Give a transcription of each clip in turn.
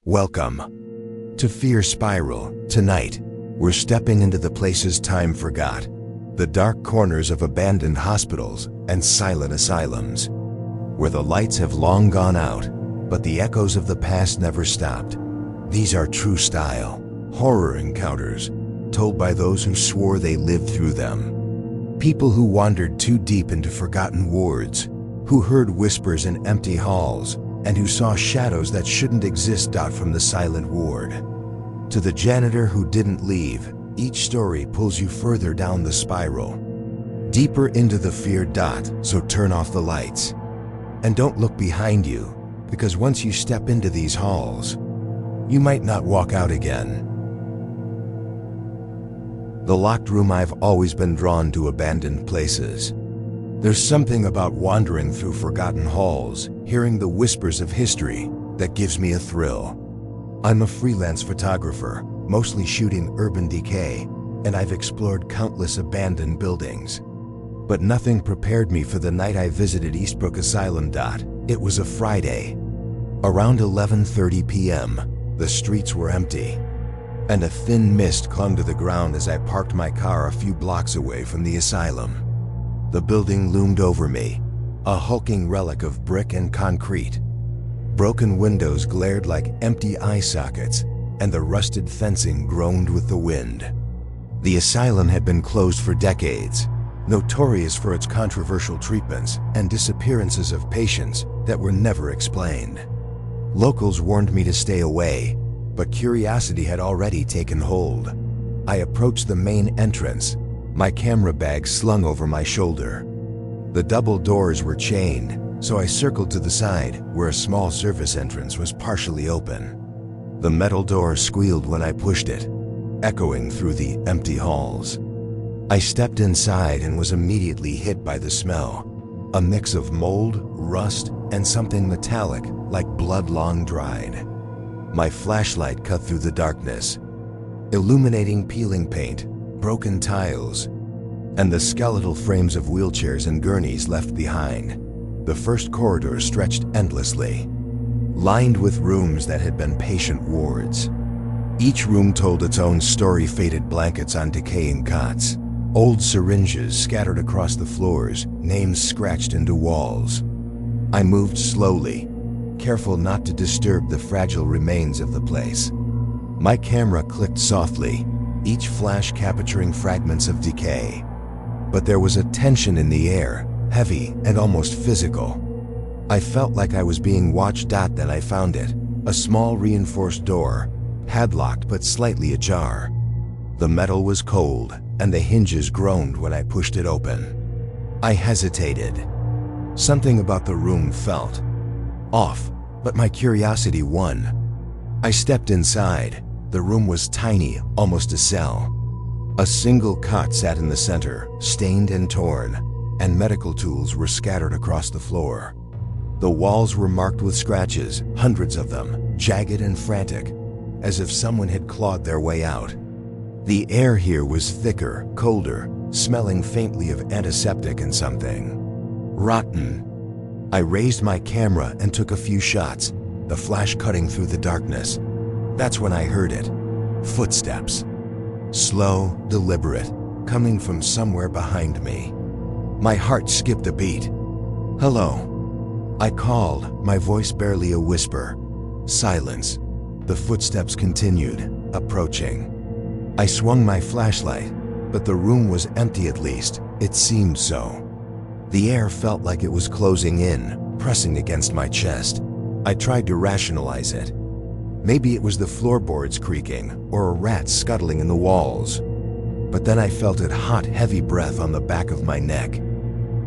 Welcome to Fear Spiral. Tonight, we're stepping into the places time forgot, the dark corners of abandoned hospitals and silent asylums, where the lights have long gone out, but the echoes of the past never stopped. These are true style, horror encounters, told by those who swore they lived through them. People who wandered too deep into forgotten wards, who heard whispers in empty halls, and who saw shadows that shouldn't exist. From the silent ward to the janitor who didn't leave, each story pulls you further down the spiral, deeper into the fear. So turn off the lights and don't look behind you, because once you step into these halls, you might not walk out again. The locked room. I've always been drawn to abandoned places. There's something about wandering through forgotten halls, hearing the whispers of history, that gives me a thrill. I'm a freelance photographer, mostly shooting urban decay, and I've explored countless abandoned buildings. But nothing prepared me for the night I visited Eastbrook Asylum. It was a Friday. Around 11:30 p.m., the streets were empty, and a thin mist clung to the ground as I parked my car a few blocks away from the asylum. The building loomed over me, a hulking relic of brick and concrete. Broken windows glared like empty eye sockets, and the rusted fencing groaned with the wind. The asylum had been closed for decades, notorious for its controversial treatments and disappearances of patients that were never explained. Locals warned me to stay away, but curiosity had already taken hold. I approached the main entrance, my camera bag slung over my shoulder. The double doors were chained, so I circled to the side where a small service entrance was partially open. The metal door squealed when I pushed it, echoing through the empty halls. I stepped inside and was immediately hit by the smell, a mix of mold, rust, and something metallic like blood long dried. My flashlight cut through the darkness, illuminating peeling paint, broken tiles, and the skeletal frames of wheelchairs and gurneys left behind. The first corridor stretched endlessly, lined with rooms that had been patient wards. Each room told its own story: faded blankets on decaying cots, old syringes scattered across the floors, names scratched into walls. I moved slowly, careful not to disturb the fragile remains of the place. My camera clicked softly, each flash capturing fragments of decay. But there was a tension in the air, heavy and almost physical. I felt like I was being watched. Then I found it, a small reinforced door, padlocked but slightly ajar. The metal was cold, and the hinges groaned when I pushed it open. I hesitated. Something about the room felt off, but my curiosity won. I stepped inside. The room was tiny, almost a cell. A single cot sat in the center, stained and torn, and medical tools were scattered across the floor. The walls were marked with scratches, hundreds of them, jagged and frantic, as if someone had clawed their way out. The air here was thicker, colder, smelling faintly of antiseptic and something rotten. I raised my camera and took a few shots, the flash cutting through the darkness. That's when I heard it. Footsteps. Slow, deliberate, coming from somewhere behind me. My heart skipped a beat. "Hello," I called, my voice barely a whisper. Silence. The footsteps continued, approaching. I swung my flashlight, but the room was empty. At least, it seemed so. The air felt like it was closing in, pressing against my chest. I tried to rationalize it. Maybe it was the floorboards creaking or a rat scuttling in the walls. But then I felt a hot, heavy breath on the back of my neck.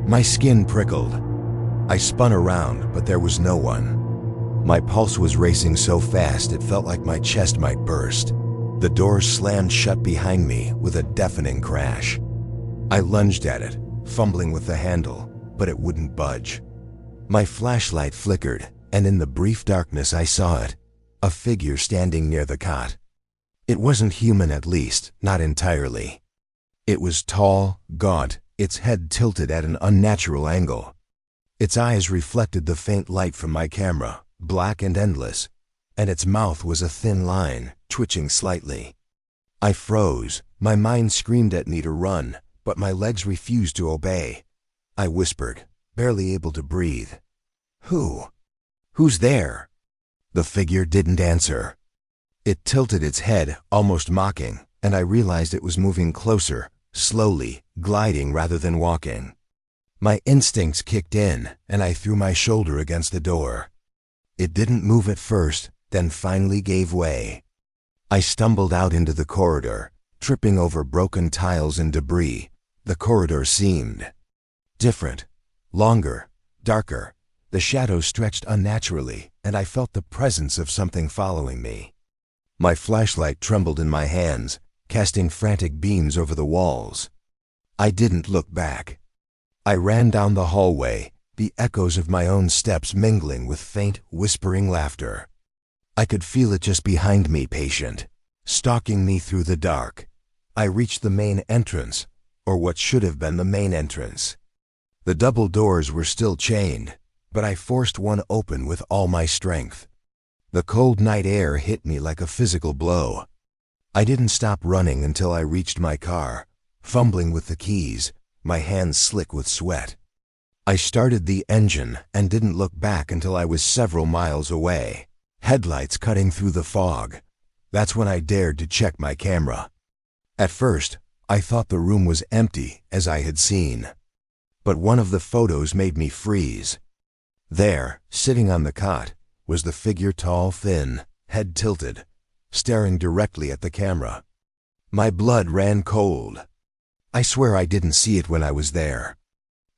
My skin prickled. I spun around, but there was no one. My pulse was racing so fast it felt like my chest might burst. The door slammed shut behind me with a deafening crash. I lunged at it, fumbling with the handle, but it wouldn't budge. My flashlight flickered, and in the brief darkness I saw it. A figure standing near the cot. It wasn't human, at least, not entirely. It was tall, gaunt, its head tilted at an unnatural angle. Its eyes reflected the faint light from my camera, black and endless, and its mouth was a thin line, twitching slightly. I froze. My mind screamed at me to run, but my legs refused to obey. I whispered, barely able to breathe. "Who? Who's there?" The figure didn't answer. It tilted its head, almost mocking, and I realized it was moving closer, slowly, gliding rather than walking. My instincts kicked in, and I threw my shoulder against the door. It didn't move at first, then finally gave way. I stumbled out into the corridor, tripping over broken tiles and debris. The corridor seemed different, longer, darker. The shadows stretched unnaturally, and I felt the presence of something following me. My flashlight trembled in my hands, casting frantic beams over the walls. I didn't look back. I ran down the hallway, the echoes of my own steps mingling with faint, whispering laughter. I could feel it just behind me, patient, stalking me through the dark. I reached the main entrance, or what should have been the main entrance. The double doors were still chained, but I forced one open with all my strength. The cold night air hit me like a physical blow. I didn't stop running until I reached my car, fumbling with the keys, my hands slick with sweat. I started the engine and didn't look back until I was several miles away, headlights cutting through the fog. That's when I dared to check my camera. At first, I thought the room was empty, as I had seen. But one of the photos made me freeze. There, sitting on the cot, was the figure, tall, thin, head tilted, staring directly at the camera. My blood ran cold. I swear I didn't see it when I was there.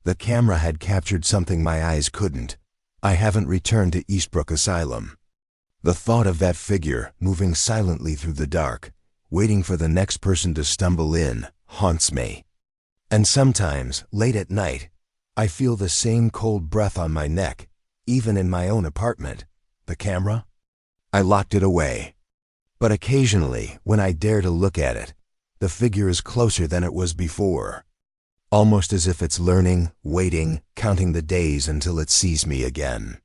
The camera had captured something my eyes couldn't. I haven't returned to Eastbrook Asylum. The thought of that figure, moving silently through the dark, waiting for the next person to stumble in, haunts me. And sometimes, late at night, I feel the same cold breath on my neck, even in my own apartment. The camera? I locked it away. But occasionally, when I dare to look at it, the figure is closer than it was before. Almost as if it's learning, waiting, counting the days until it sees me again.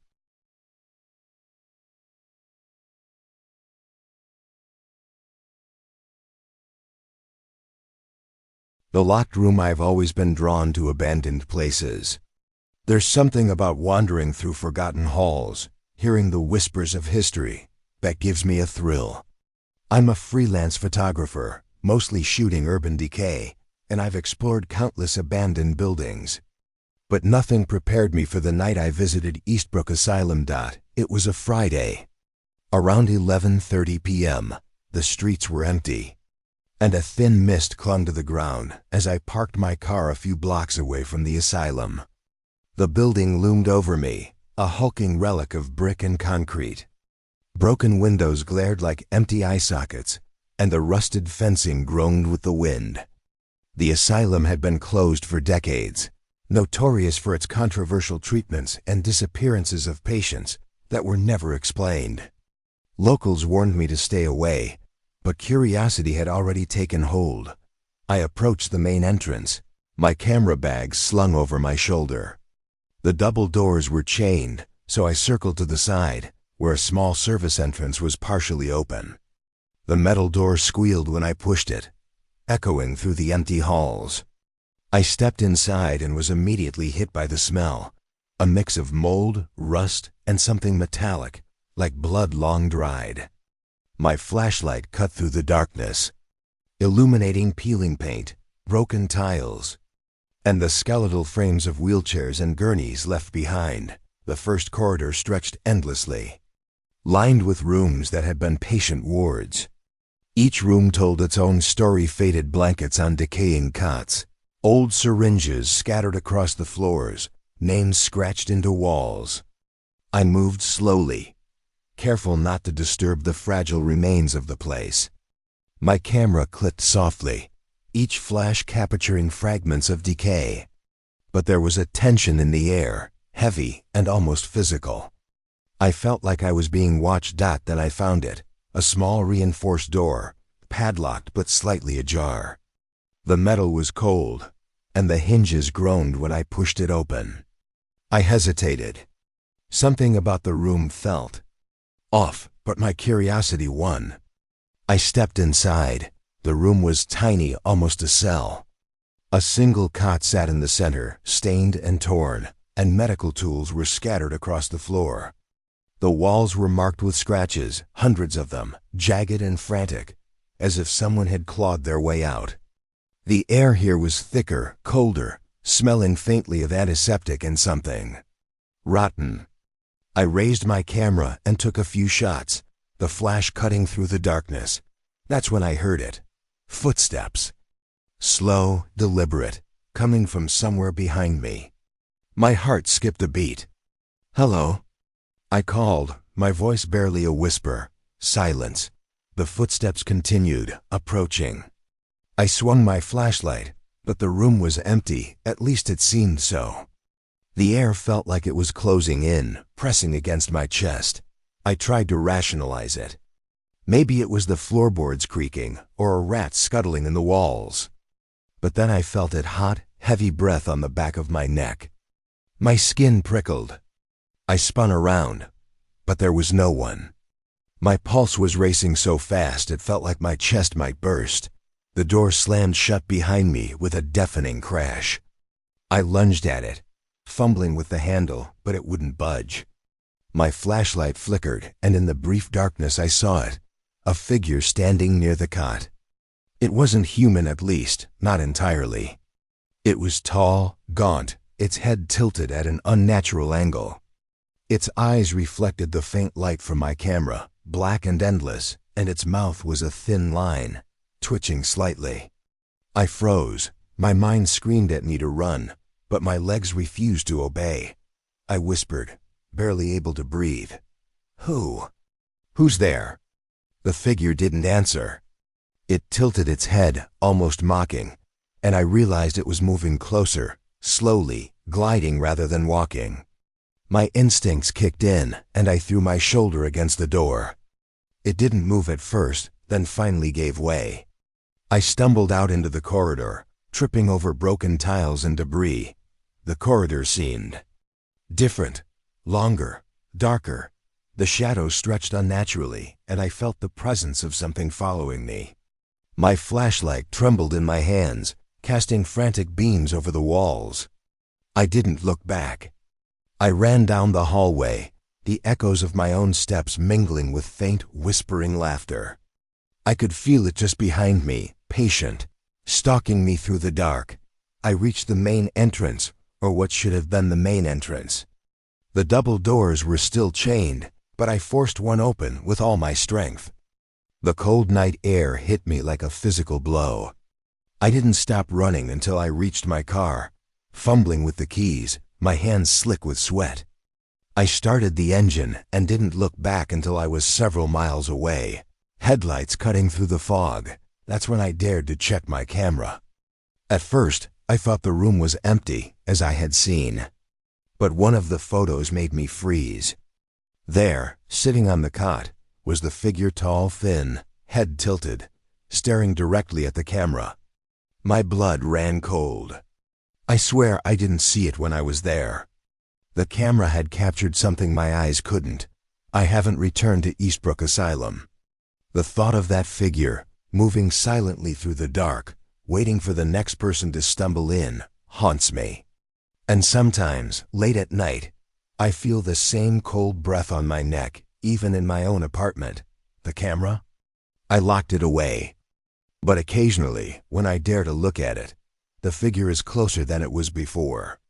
The locked room. I've always been drawn to abandoned places. There's something about wandering through forgotten halls, hearing the whispers of history, that gives me a thrill. I'm a freelance photographer, mostly shooting urban decay, and I've explored countless abandoned buildings. But nothing prepared me for the night I visited Eastbrook Asylum. It was a Friday. Around 11:30 p.m., the streets were empty, and a thin mist clung to the ground as I parked my car a few blocks away from the asylum. The building loomed over me, a hulking relic of brick and concrete. Broken windows glared like empty eye sockets, and the rusted fencing groaned with the wind. The asylum had been closed for decades, notorious for its controversial treatments and disappearances of patients that were never explained. Locals warned me to stay away, but curiosity had already taken hold. I approached the main entrance, my camera bag slung over my shoulder. The double doors were chained, so I circled to the side, where a small service entrance was partially open. The metal door squealed when I pushed it, echoing through the empty halls. I stepped inside and was immediately hit by the smell, a mix of mold, rust, and something metallic, like blood long dried. My flashlight cut through the darkness, illuminating peeling paint, broken tiles, and the skeletal frames of wheelchairs and gurneys left behind. The first corridor stretched endlessly, lined with rooms that had been patient wards. Each room told its own story: faded blankets on decaying cots, old syringes scattered across the floors, names scratched into walls. I moved slowly, careful not to disturb the fragile remains of the place. My camera clicked softly, each flash capturing fragments of decay. But there was a tension in the air, heavy and almost physical. I felt like I was being watched. Then I found it, a small reinforced door, padlocked but slightly ajar. The metal was cold, and the hinges groaned when I pushed it open. I hesitated. Something about the room felt off, but my curiosity won. I stepped inside. The room was tiny, almost a cell. A single cot sat in the center, stained and torn, and medical tools were scattered across the floor. The walls were marked with scratches, hundreds of them, jagged and frantic, as if someone had clawed their way out. The air here was thicker, colder, smelling faintly of antiseptic and something rotten. I raised my camera and took a few shots, the flash cutting through the darkness. That's when I heard it. Footsteps. Slow, deliberate, coming from somewhere behind me. My heart skipped a beat. "Hello?" I called, my voice barely a whisper. Silence. The footsteps continued, approaching. I swung my flashlight, but the room was empty, at least it seemed so. The air felt like it was closing in, pressing against my chest. I tried to rationalize it. Maybe it was the floorboards creaking, or a rat scuttling in the walls. But then I felt a hot, heavy breath on the back of my neck. My skin prickled. I spun around, but there was no one. My pulse was racing so fast it felt like my chest might burst. The door slammed shut behind me with a deafening crash. I lunged at it, fumbling with the handle, but it wouldn't budge. My flashlight flickered, and in the brief darkness I saw it, a figure standing near the cot. It wasn't human, at least, not entirely. It was tall, gaunt, its head tilted at an unnatural angle. Its eyes reflected the faint light from my camera, black and endless, and its mouth was a thin line, twitching slightly. I froze. My mind screamed at me to run, but my legs refused to obey. I whispered, barely able to breathe. "Who? Who's there?" The figure didn't answer. It tilted its head, almost mocking, and I realized it was moving closer, slowly, gliding rather than walking. My instincts kicked in, and I threw my shoulder against the door. It didn't move at first, then finally gave way. I stumbled out into the corridor, tripping over broken tiles and debris. The corridor seemed different, longer, darker. The shadows stretched unnaturally, and I felt the presence of something following me. My flashlight trembled in my hands, casting frantic beams over the walls. I didn't look back. I ran down the hallway, the echoes of my own steps mingling with faint, whispering laughter. I could feel it just behind me, patient, stalking me through the dark. I reached the main entrance, or what should have been the main entrance. The double doors were still chained, but I forced one open with all my strength. The cold night air hit me like a physical blow. I didn't stop running until I reached my car, fumbling with the keys, my hands slick with sweat. I started the engine and didn't look back until I was several miles away, headlights cutting through the fog. That's when I dared to check my camera. At first, I thought the room was empty, as I had seen. But one of the photos made me freeze. There, sitting on the cot, was the figure, tall, thin, head tilted, staring directly at the camera. My blood ran cold. I swear I didn't see it when I was there. The camera had captured something my eyes couldn't. I haven't returned to Eastbrook Asylum. The thought of that figure, moving silently through the dark, waiting for the next person to stumble in, haunts me. And sometimes, late at night, I feel the same cold breath on my neck, even in my own apartment. The camera? I locked it away. But occasionally, when I dare to look at it, the figure is closer than it was before.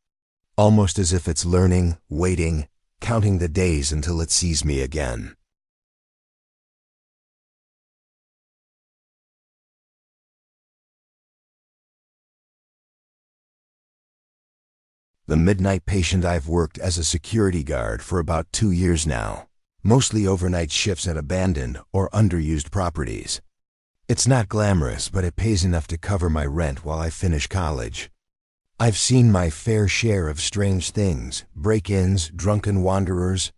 Almost as if it's learning, waiting, counting the days until it sees me again. The midnight patient. I've worked as a security guard for about 2 years now, mostly overnight shifts at abandoned or underused properties. It's not glamorous, but it pays enough to cover my rent while I finish college. I've seen my fair share of strange things, break-ins, drunken wanderers,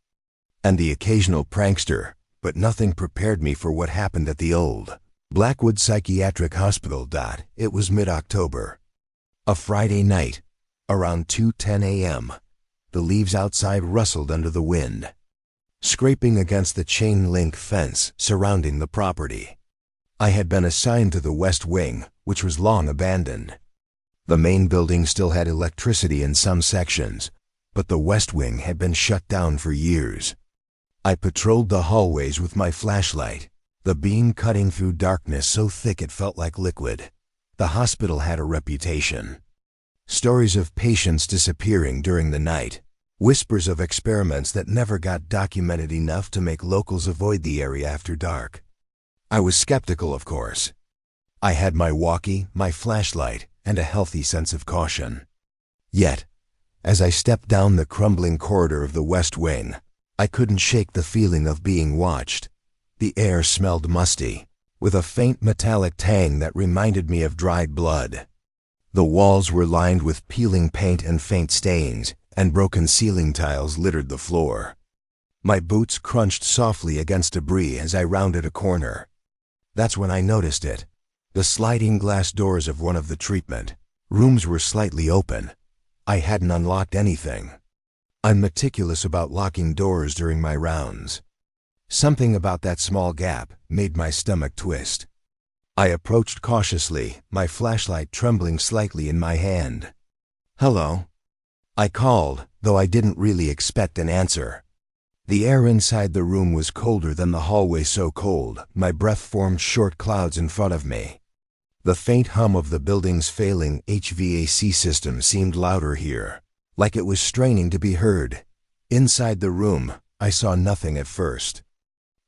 and the occasional prankster, but nothing prepared me for what happened at the old Blackwood Psychiatric Hospital. It was mid-October. A Friday night, around 2:10 a.m., the leaves outside rustled under the wind. scraping against the chain-link fence surrounding the property. I had been assigned to the West Wing, which was long abandoned. The main building still had electricity in some sections, but the West Wing had been shut down for years. I patrolled the hallways with my flashlight, the beam cutting through darkness so thick it felt like liquid. The hospital had a reputation. Stories of patients disappearing during the night, whispers of experiments that never got documented enough to make locals avoid the area after dark. I was skeptical, of course. I had my walkie, my flashlight, and a healthy sense of caution. Yet, as I stepped down the crumbling corridor of the West Wing, I couldn't shake the feeling of being watched. The air smelled musty, with a faint metallic tang that reminded me of dried blood. The walls were lined with peeling paint and faint stains, and broken ceiling tiles littered the floor. My boots crunched softly against debris as I rounded a corner. That's when I noticed it. The sliding glass doors of one of the treatment rooms were slightly open. I hadn't unlocked anything. I'm meticulous about locking doors during my rounds. Something about that small gap made my stomach twist. I approached cautiously, my flashlight trembling slightly in my hand. "Hello?" I called, though I didn't really expect an answer. The air inside the room was colder than the hallway, so cold, my breath formed short clouds in front of me. The faint hum of the building's failing HVAC system seemed louder here, like it was straining to be heard. Inside the room, I saw nothing at first.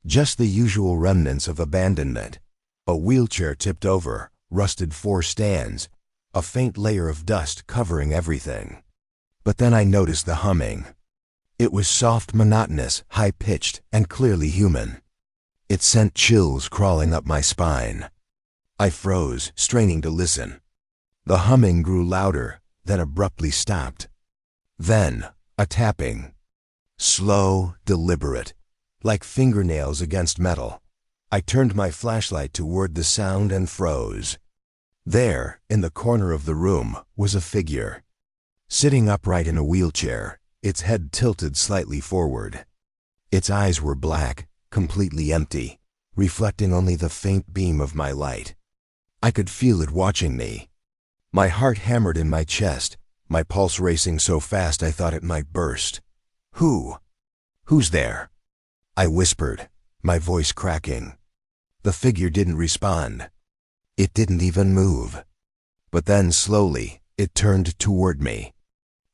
Just the usual remnants of abandonment. A wheelchair tipped over, rusted floor stands, a faint layer of dust covering everything. But then I noticed the humming. It was soft, monotonous, high-pitched, and clearly human. It sent chills crawling up my spine. I froze, straining to listen. The humming grew louder, then abruptly stopped. Then, a tapping. Slow, deliberate, like fingernails against metal. I turned my flashlight toward the sound and froze. There, in the corner of the room, was a figure. Sitting upright in a wheelchair, its head tilted slightly forward. Its eyes were black, completely empty, reflecting only the faint beam of my light. I could feel it watching me. My heart hammered in my chest, my pulse racing so fast I thought it might burst. Who's there?" I whispered, my voice cracking. The figure didn't respond. It didn't even move. But then, slowly, it turned toward me.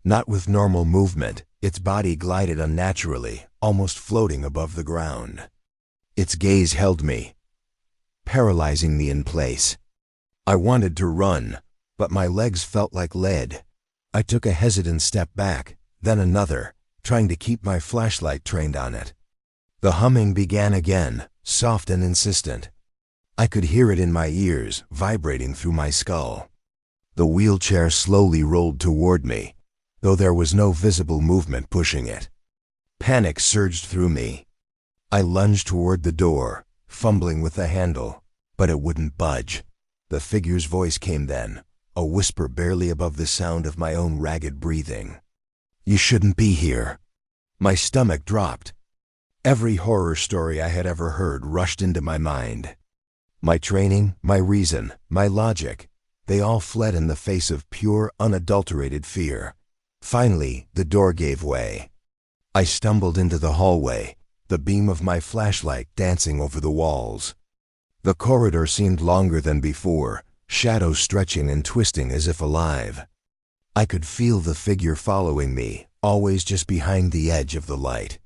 Not with normal movement, its body glided unnaturally, almost floating above the ground. Its gaze held me, paralyzing me in place. I wanted to run, but my legs felt like lead. I took a hesitant step back, then another, trying to keep my flashlight trained on it. The humming began again, soft and insistent. I could hear it in my ears, vibrating through my skull. The wheelchair slowly rolled toward me, though there was no visible movement pushing it. Panic surged through me. I lunged toward the door, fumbling with the handle, but it wouldn't budge. The figure's voice came then, a whisper barely above the sound of my own ragged breathing. "You shouldn't be here." My stomach dropped. Every horror story I had ever heard rushed into my mind. My training, my reason, my logic, they all fled in the face of pure, unadulterated fear. Finally, the door gave way. I stumbled into the hallway, the beam of my flashlight dancing over the walls. The corridor seemed longer than before, shadows stretching and twisting as if alive. I could feel the figure following me, always just behind the edge of the light.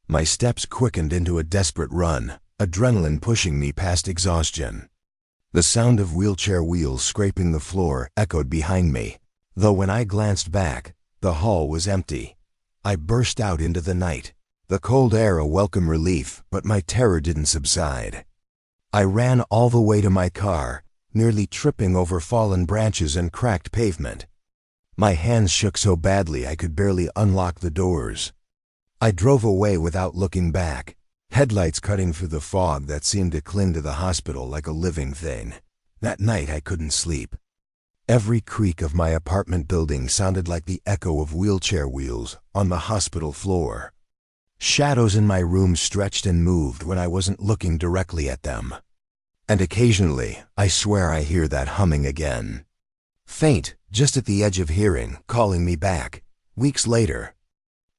My steps quickened into a desperate run, adrenaline pushing me past exhaustion. The sound of wheelchair wheels scraping the floor echoed behind me, though when I glanced back, the hall was empty. I burst out into the night, the cold air a welcome relief, but my terror didn't subside. I ran all the way to my car, nearly tripping over fallen branches and cracked pavement. My hands shook so badly I could barely unlock the doors. I drove away without looking back, headlights cutting through the fog that seemed to cling to the hospital like a living thing. That night I couldn't sleep. Every creak of my apartment building sounded like the echo of wheelchair wheels on the hospital floor. Shadows in my room stretched and moved when I wasn't looking directly at them. And occasionally, I swear I hear that humming again. Faint, just at the edge of hearing, calling me back. Weeks later,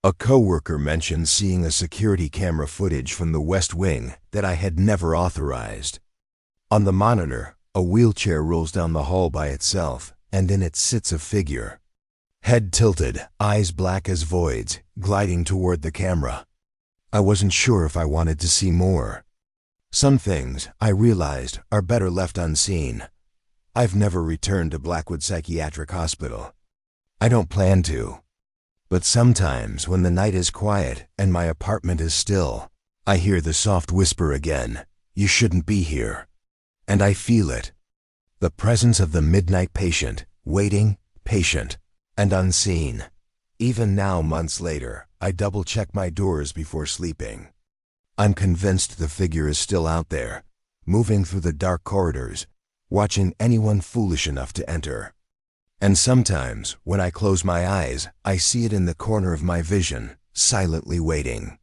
a coworker mentioned seeing a security camera footage from the West Wing that I had never authorized. On the monitor, a wheelchair rolls down the hall by itself, and in it sits a figure. Head tilted, eyes black as voids, gliding toward the camera. I wasn't sure if I wanted to see more. Some things, I realized, are better left unseen. I've never returned to Blackwood Psychiatric Hospital. I don't plan to. But sometimes, when the night is quiet and my apartment is still, I hear the soft whisper again, "You shouldn't be here." And I feel it. The presence of the midnight patient, waiting, patient, and unseen. Even now, months later, I double-check my doors before sleeping. I'm convinced the figure is still out there, moving through the dark corridors, watching anyone foolish enough to enter. And sometimes, when I close my eyes, I see it in the corner of my vision, silently waiting.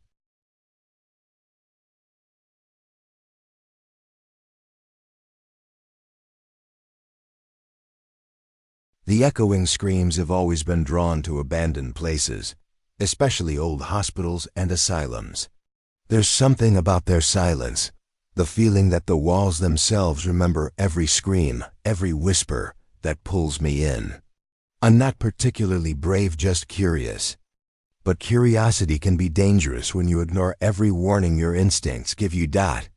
The echoing screams have always been drawn to abandoned places, especially old hospitals and asylums. There's something about their silence, the feeling that the walls themselves remember every scream, every whisper, that pulls me in. I'm not particularly brave, just curious. But curiosity can be dangerous when you ignore every warning your instincts give you.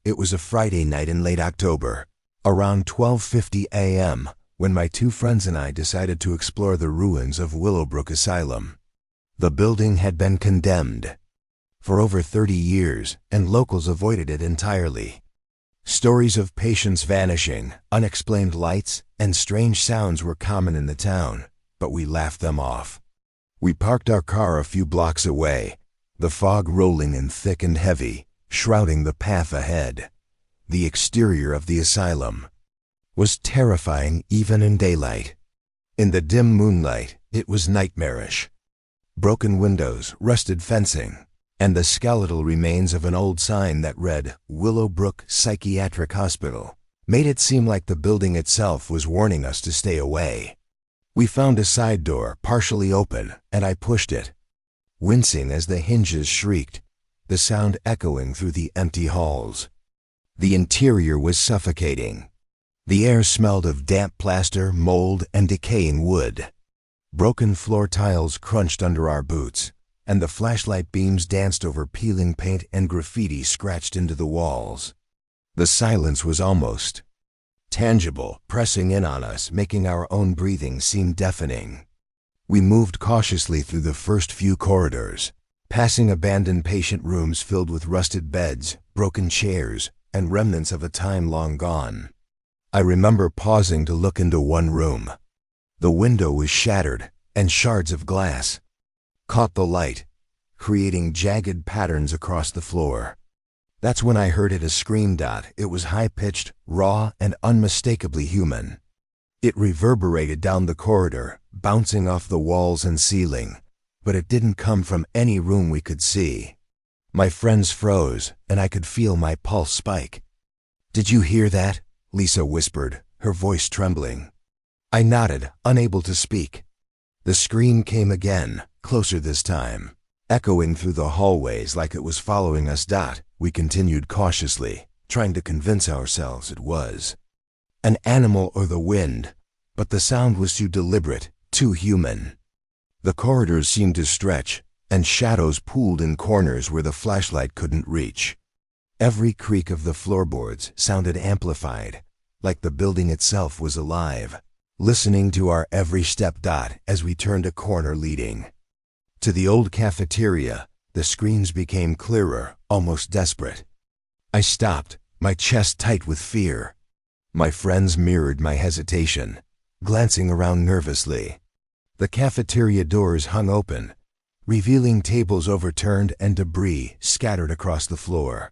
It was a Friday night in late October, around 12:50 a.m., when my two friends and I decided to explore the ruins of Willowbrook Asylum. The building had been condemned for over 30 years, and locals avoided it entirely. Stories of patients vanishing, unexplained lights, and strange sounds were common in the town, but we laughed them off. We parked our car a few blocks away, the fog rolling in thick and heavy, shrouding the path ahead. The exterior of the asylum was terrifying even in daylight. In the dim moonlight, it was nightmarish. Broken windows, rusted fencing, and the skeletal remains of an old sign that read Willowbrook Psychiatric Hospital made it seem like the building itself was warning us to stay away. We found a side door partially open, and I pushed it, wincing as the hinges shrieked, the sound echoing through the empty halls. The interior was suffocating. The air smelled of damp plaster, mold, and decaying wood. Broken floor tiles crunched under our boots, and the flashlight beams danced over peeling paint and graffiti scratched into the walls. The silence was almost tangible, pressing in on us, making our own breathing seem deafening. We moved cautiously through the first few corridors, passing abandoned patient rooms filled with rusted beds, broken chairs, and remnants of a time long gone. I remember pausing to look into one room. The window was shattered, and shards of glass caught the light, creating jagged patterns across the floor. That's when I heard it scream. It was high-pitched, raw, and unmistakably human. It reverberated down the corridor, bouncing off the walls and ceiling, but it didn't come from any room we could see. My friends froze, and I could feel my pulse spike. "Did you hear that?" Lisa whispered, her voice trembling. I nodded, unable to speak. The scream came again, closer this time, echoing through the hallways like it was following us. We continued cautiously, trying to convince ourselves it was an animal or the wind, but the sound was too deliberate, too human. The corridors seemed to stretch, and shadows pooled in corners where the flashlight couldn't reach. Every creak of the floorboards sounded amplified, like the building itself was alive, listening to our every step. As we turned a corner leading to the old cafeteria, the screams became clearer, almost desperate. I stopped, my chest tight with fear. My friends mirrored my hesitation, glancing around nervously. The cafeteria doors hung open, revealing tables overturned and debris scattered across the floor.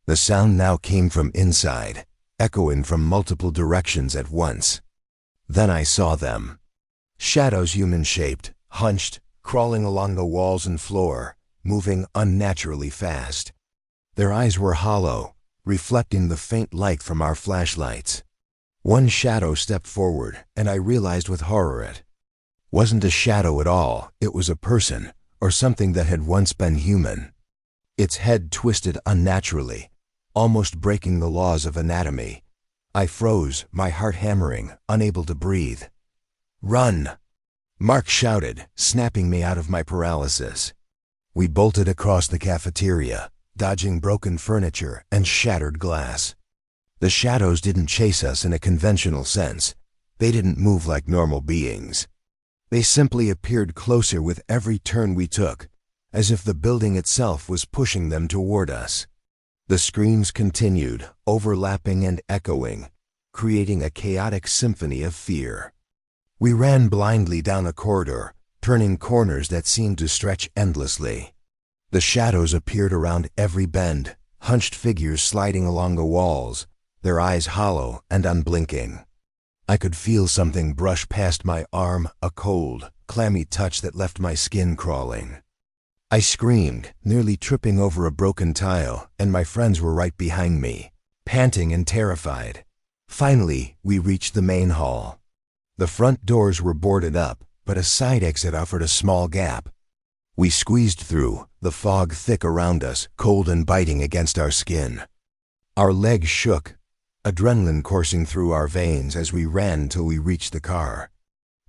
The sound now came from inside, echoing from multiple directions at once. Then I saw them. Shadows human-shaped, hunched, crawling along the walls and floor, moving unnaturally fast. Their eyes were hollow, reflecting the faint light from our flashlights. One shadow stepped forward, and I realized with horror it wasn't a shadow at all. It was a person, or something that had once been human. Its head twisted unnaturally, almost breaking the laws of anatomy. I froze, my heart hammering, unable to breathe. "Run!" Mark shouted, snapping me out of my paralysis. We bolted across the cafeteria, dodging broken furniture and shattered glass. The shadows didn't chase us in a conventional sense. They didn't move like normal beings. They simply appeared closer with every turn we took, as if the building itself was pushing them toward us. The screams continued, overlapping and echoing, creating a chaotic symphony of fear. We ran blindly down a corridor, turning corners that seemed to stretch endlessly. The shadows appeared around every bend, hunched figures sliding along the walls, their eyes hollow and unblinking. I could feel something brush past my arm, a cold, clammy touch that left my skin crawling. I screamed, nearly tripping over a broken tile, and my friends were right behind me, panting and terrified. Finally, we reached the main hall. The front doors were boarded up, but a side exit offered a small gap. We squeezed through, the fog thick around us, cold and biting against our skin. Our legs shook, adrenaline coursing through our veins as we ran till we reached the car.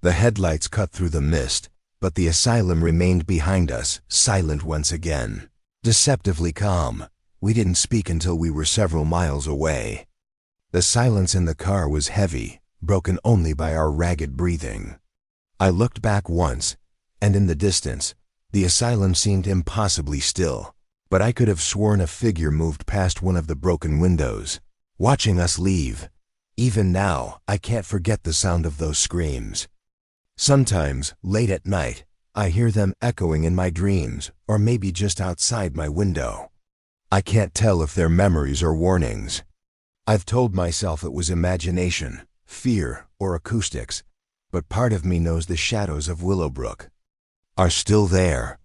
The headlights cut through the mist, but the asylum remained behind us, silent once again. Deceptively calm. We didn't speak until we were several miles away. The silence in the car was heavy, broken only by our ragged breathing. I looked back once, and in the distance, the asylum seemed impossibly still, but I could have sworn a figure moved past one of the broken windows, watching us leave. Even now, I can't forget the sound of those screams. Sometimes, late at night, I hear them echoing in my dreams, or maybe just outside my window. I can't tell if they're memories or warnings. I've told myself it was imagination, fear, or acoustics, but part of me knows the shadows of Willowbrook are still there,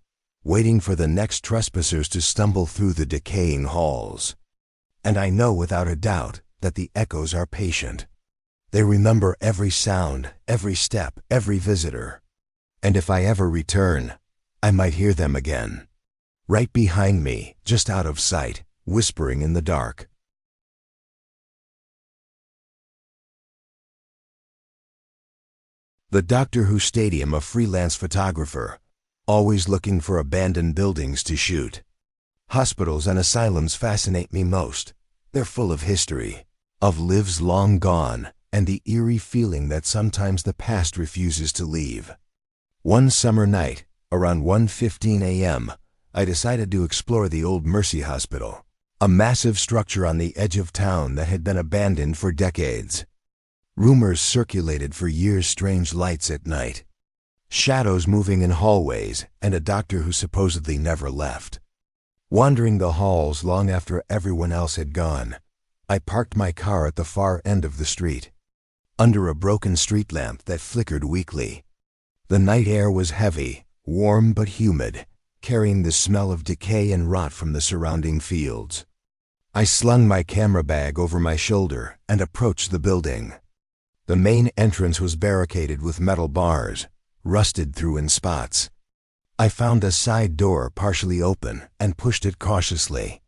waiting for the next trespassers to stumble through the decaying halls. And I know without a doubt that the echoes are patient. They remember every sound, every step, every visitor. And if I ever return, I might hear them again. Right behind me, just out of sight, whispering in the dark. The Doctor Who Stadium, a freelance photographer, always looking for abandoned buildings to shoot. Hospitals and asylums fascinate me most. They're full of history, of lives long gone, and the eerie feeling that sometimes the past refuses to leave. One summer night, around 1:15 a.m., I decided to explore the old Mercy Hospital, a massive structure on the edge of town that had been abandoned for decades. Rumors circulated for years, strange lights at night, shadows moving in hallways, and a doctor who supposedly never left. Wandering the halls long after everyone else had gone, I parked my car at the far end of the street, under a broken street lamp that flickered weakly. The night air was heavy, warm but humid, carrying the smell of decay and rot from the surrounding fields. I slung my camera bag over my shoulder and approached the building. The main entrance was barricaded with metal bars, rusted through in spots. I found a side door partially open and pushed it cautiously.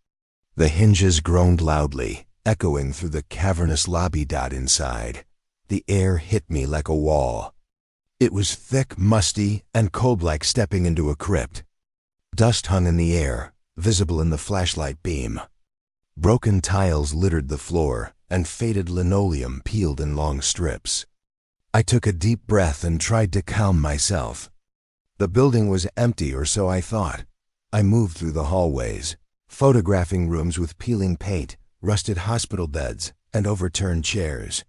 The hinges groaned loudly, echoing through the cavernous lobby. Inside, the air hit me like a wall. It was thick, musty, and cold, like stepping into a crypt. Dust hung in the air, visible in the flashlight beam. Broken tiles littered the floor, and faded linoleum peeled in long strips. I took a deep breath and tried to calm myself. The building was empty, or so I thought. I moved through the hallways, photographing rooms with peeling paint, rusted hospital beds, and overturned chairs.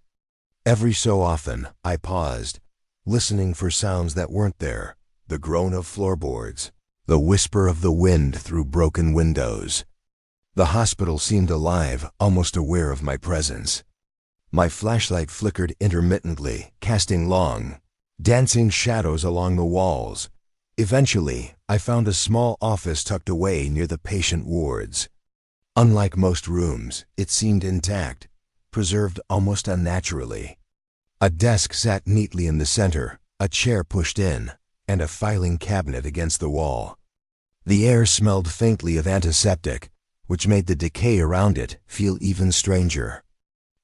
Every so often, I paused, listening for sounds that weren't there, the groan of floorboards, the whisper of the wind through broken windows. The hospital seemed alive, almost aware of my presence. My flashlight flickered intermittently, casting long, dancing shadows along the walls. Eventually, I found a small office tucked away near the patient wards. Unlike most rooms, it seemed intact, preserved almost unnaturally. A desk sat neatly in the center, a chair pushed in, and a filing cabinet against the wall. The air smelled faintly of antiseptic, which made the decay around it feel even stranger.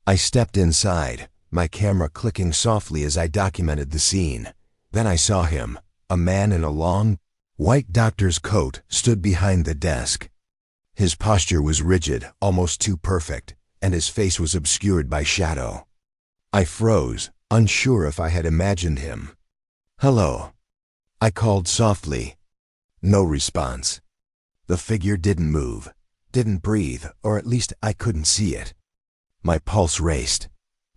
I stepped inside, my camera clicking softly as I documented the scene. Then I saw him. A man in a long, white doctor's coat stood behind the desk. His posture was rigid, almost too perfect, and his face was obscured by shadow. I froze, unsure if I had imagined him. "Hello," I called softly. No response. The figure didn't move, didn't breathe, or at least I couldn't see it. My pulse raced.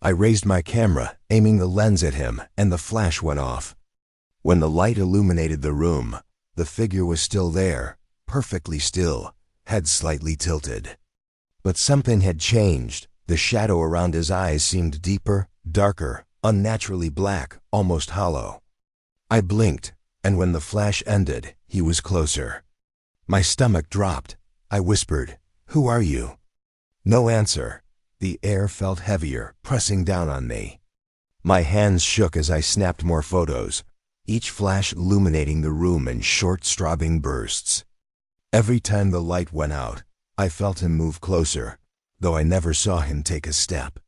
I raised my camera, aiming the lens at him, and the flash went off. When the light illuminated the room, the figure was still there, perfectly still, head slightly tilted. But something had changed. The shadow around his eyes seemed deeper, darker, unnaturally black, almost hollow. I blinked, and when the flash ended, he was closer. My stomach dropped. I whispered, "Who are you?" No answer. The air felt heavier, pressing down on me. My hands shook as I snapped more photos, each flash illuminating the room in short, throbbing bursts. Every time the light went out, I felt him move closer, though I never saw him take a step.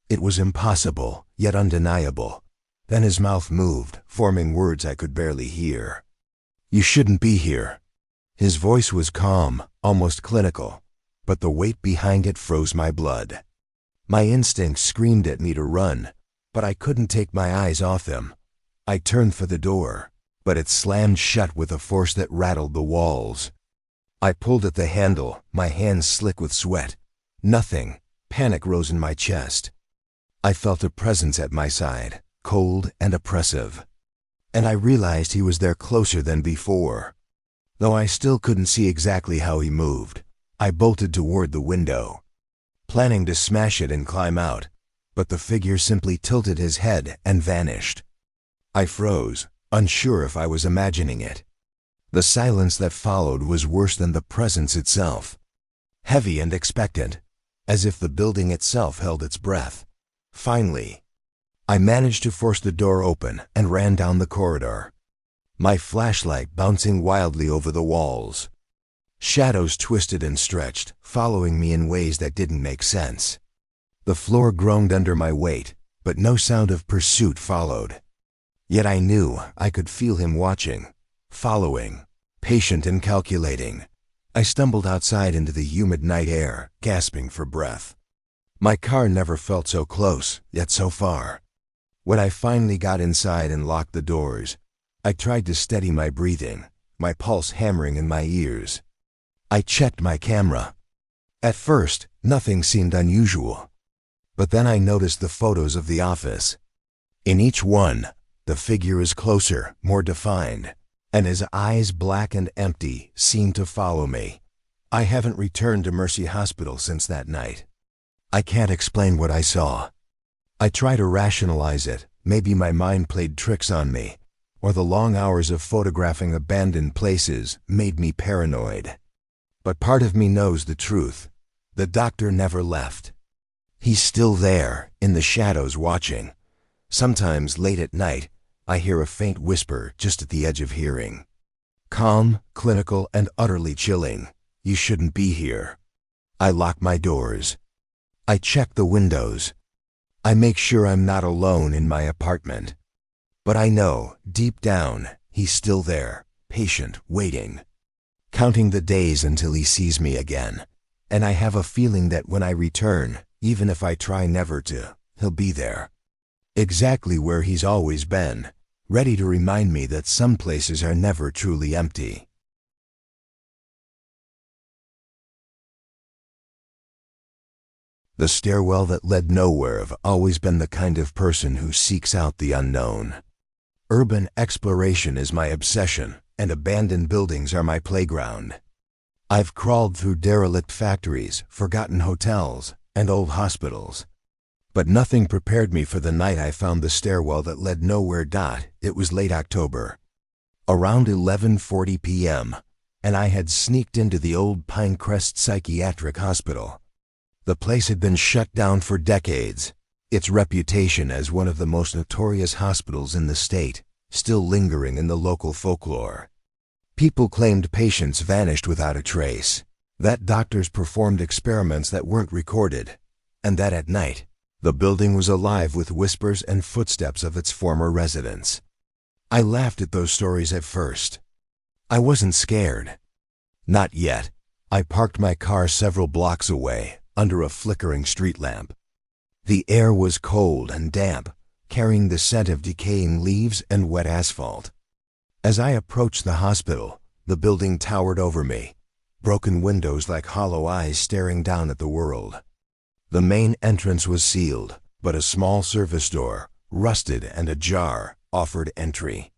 It was impossible, yet undeniable. Then his mouth moved, forming words I could barely hear. "You shouldn't be here." His voice was calm, almost clinical, but the weight behind it froze my blood. My instincts screamed at me to run, but I couldn't take my eyes off him. I turned for the door, but it slammed shut with a force that rattled the walls. I pulled at the handle, my hands slick with sweat. Nothing. Panic rose in my chest. I felt a presence at my side, cold and oppressive. And I realized he was there closer than before. Though I still couldn't see exactly how he moved, I bolted toward the window, planning to smash it and climb out, but the figure simply tilted his head and vanished. I froze, unsure if I was imagining it. The silence that followed was worse than the presence itself. Heavy and expectant, as if the building itself held its breath. Finally, I managed to force the door open and ran down the corridor, my flashlight bouncing wildly over the walls. Shadows twisted and stretched, following me in ways that didn't make sense. The floor groaned under my weight, but no sound of pursuit followed. Yet I knew I could feel him watching, following, patient and calculating. I stumbled outside into the humid night air, gasping for breath. My car never felt so close, yet so far. When I finally got inside and locked the doors, I tried to steady my breathing, my pulse hammering in my ears. I checked my camera. At first, nothing seemed unusual. But then I noticed the photos of the office. In each one, the figure is closer, more defined, and his eyes, black and empty, seemed to follow me. I haven't returned to Mercy Hospital since that night. I can't explain what I saw. I try to rationalize it. Maybe my mind played tricks on me, or the long hours of photographing abandoned places made me paranoid. But part of me knows the truth. The doctor never left. He's still there, in the shadows watching. Sometimes late at night, I hear a faint whisper just at the edge of hearing. Calm, clinical, and utterly chilling. "You shouldn't be here." I lock my doors. I check the windows. I make sure I'm not alone in my apartment. But I know, deep down, he's still there, patient, waiting, counting the days until he sees me again. And I have a feeling that when I return, even if I try never to, he'll be there. Exactly where he's always been, ready to remind me that some places are never truly empty. The stairwell that led nowhere. I've always been the kind of person who seeks out the unknown. Urban exploration is my obsession, and abandoned buildings are my playground. I've crawled through derelict factories, forgotten hotels, and old hospitals. But nothing prepared me for the night I found the stairwell that led nowhere. It was late October. Around 11:40 p.m., and I had sneaked into the old Pinecrest Psychiatric Hospital. The place had been shut down for decades, its reputation as one of the most notorious hospitals in the state still lingering in the local folklore. People claimed patients vanished without a trace, that doctors performed experiments that weren't recorded, and that at night, the building was alive with whispers and footsteps of its former residents. I laughed at those stories at first. I wasn't scared. Not yet. I parked my car several blocks away, under a flickering street lamp. The air was cold and damp, carrying the scent of decaying leaves and wet asphalt. As I approached the hospital, the building towered over me, broken windows like hollow eyes staring down at the world. The main entrance was sealed, but a small service door, rusted and ajar, offered entry.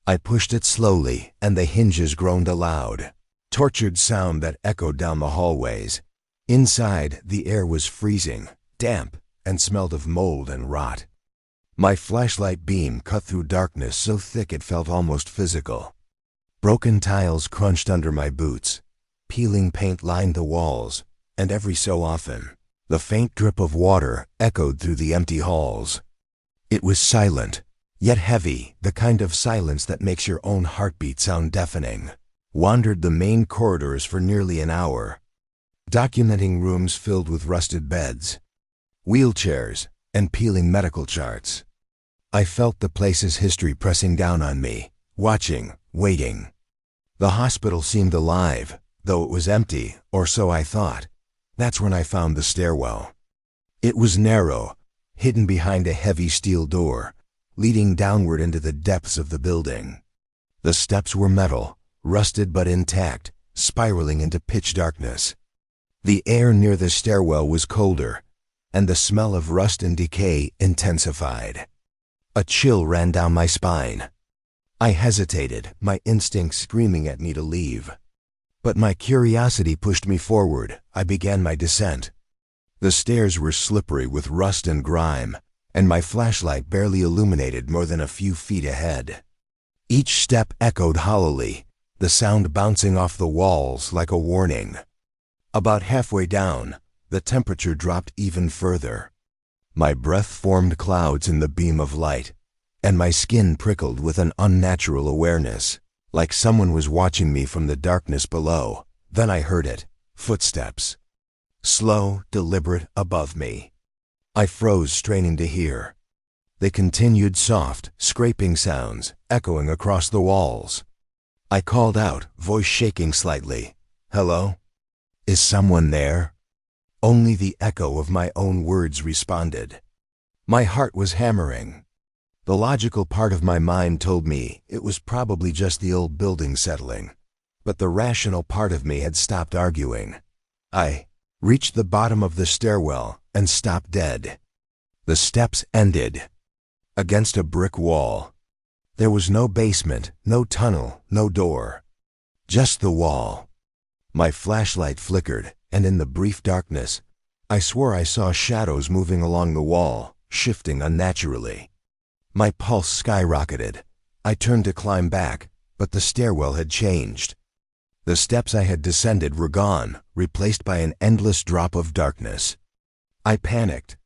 I pushed it slowly, and the hinges groaned aloud, tortured sound that echoed down the hallways. Inside, the air was freezing, damp, and smelled of mold and rot. My flashlight beam cut through darkness so thick it felt almost physical. Broken tiles crunched under my boots, peeling paint lined the walls, and every so often, the faint drip of water echoed through the empty halls. It was silent, yet heavy, the kind of silence that makes your own heartbeat sound deafening. Wandered the main corridors for nearly an hour, documenting rooms filled with rusted beds, wheelchairs, and peeling medical charts. I felt the place's history pressing down on me, watching, waiting. The hospital seemed alive, though it was empty, or so I thought. That's when I found the stairwell. It was narrow, hidden behind a heavy steel door, leading downward into the depths of the building. The steps were metal, rusted but intact, spiraling into pitch darkness. The air near the stairwell was colder, and the smell of rust and decay intensified. A chill ran down my spine. I hesitated, my instincts screaming at me to leave. But my curiosity pushed me forward. I began my descent. The stairs were slippery with rust and grime, and my flashlight barely illuminated more than a few feet ahead. Each step echoed hollowly, the sound bouncing off the walls like a warning. About halfway down, the temperature dropped even further. My breath formed clouds in the beam of light, and my skin prickled with an unnatural awareness, like someone was watching me from the darkness below. Then I heard it, footsteps. Slow, deliberate, above me. I froze, straining to hear. They continued, soft, scraping sounds, echoing across the walls. I called out, voice shaking slightly. "Hello? Is someone there?" Only the echo of my own words responded. My heart was hammering. The logical part of my mind told me it was probably just the old building settling, but the rational part of me had stopped arguing. I reached the bottom of the stairwell and stopped dead. The steps ended against a brick wall. There was no basement, no tunnel, no door. Just the wall. My flashlight flickered, and in the brief darkness, I swore I saw shadows moving along the wall, shifting unnaturally. My pulse skyrocketed. I turned to climb back, but the stairwell had changed. The steps I had descended were gone, replaced by an endless drop of darkness. I panicked.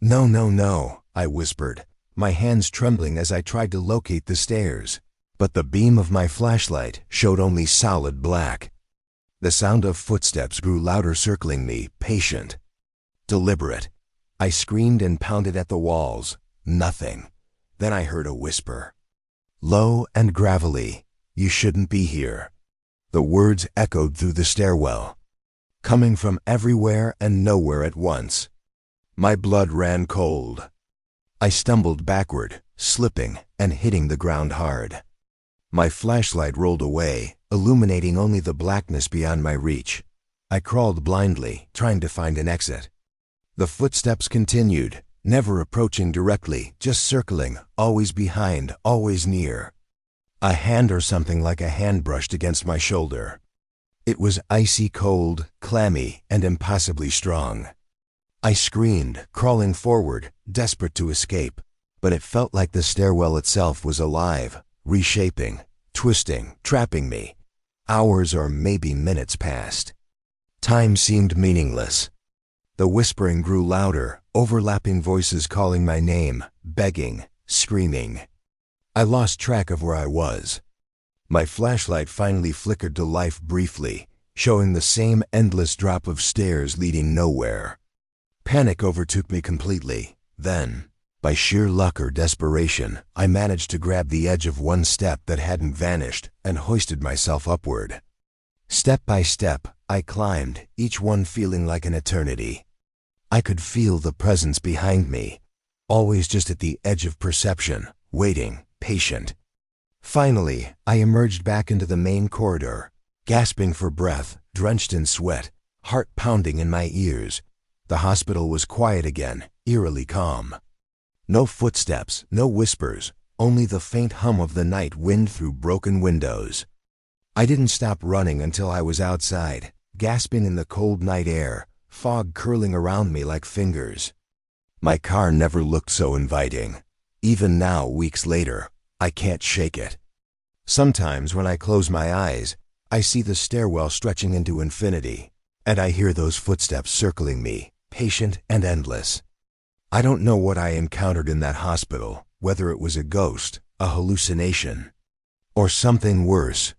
"No, no, no," I whispered, my hands trembling as I tried to locate the stairs. But the beam of my flashlight showed only solid black. The sound of footsteps grew louder, circling me, patient, deliberate. I screamed and pounded at the walls. Nothing. Then I heard a whisper. Low and gravelly, "You shouldn't be here." The words echoed through the stairwell, coming from everywhere and nowhere at once. My blood ran cold. I stumbled backward, slipping and hitting the ground hard. My flashlight rolled away, illuminating only the blackness beyond my reach. I crawled blindly, trying to find an exit. The footsteps continued, never approaching directly, just circling, always behind, always near. A hand or something like a hand brushed against my shoulder. It was icy cold, clammy, and impossibly strong. I screamed, crawling forward, desperate to escape, but it felt like the stairwell itself was alive, reshaping, twisting, trapping me. Hours or maybe minutes passed. Time seemed meaningless. The whispering grew louder, overlapping voices calling my name, begging, screaming. I lost track of where I was. My flashlight finally flickered to life briefly, showing the same endless drop of stairs leading nowhere. Panic overtook me completely. Then, by sheer luck or desperation, I managed to grab the edge of one step that hadn't vanished and hoisted myself upward. Step by step, I climbed, each one feeling like an eternity. I could feel the presence behind me, always just at the edge of perception, waiting, patient. Finally, I emerged back into the main corridor, gasping for breath, drenched in sweat, heart pounding in my ears. The hospital was quiet again, eerily calm. No footsteps, no whispers, only the faint hum of the night wind through broken windows. I didn't stop running until I was outside, gasping in the cold night air, fog curling around me like fingers. My car never looked so inviting. Even now, weeks later, I can't shake it. Sometimes when I close my eyes, I see the stairwell stretching into infinity, and I hear those footsteps circling me, patient and endless. I don't know what I encountered in that hospital, whether it was a ghost, a hallucination, or something worse,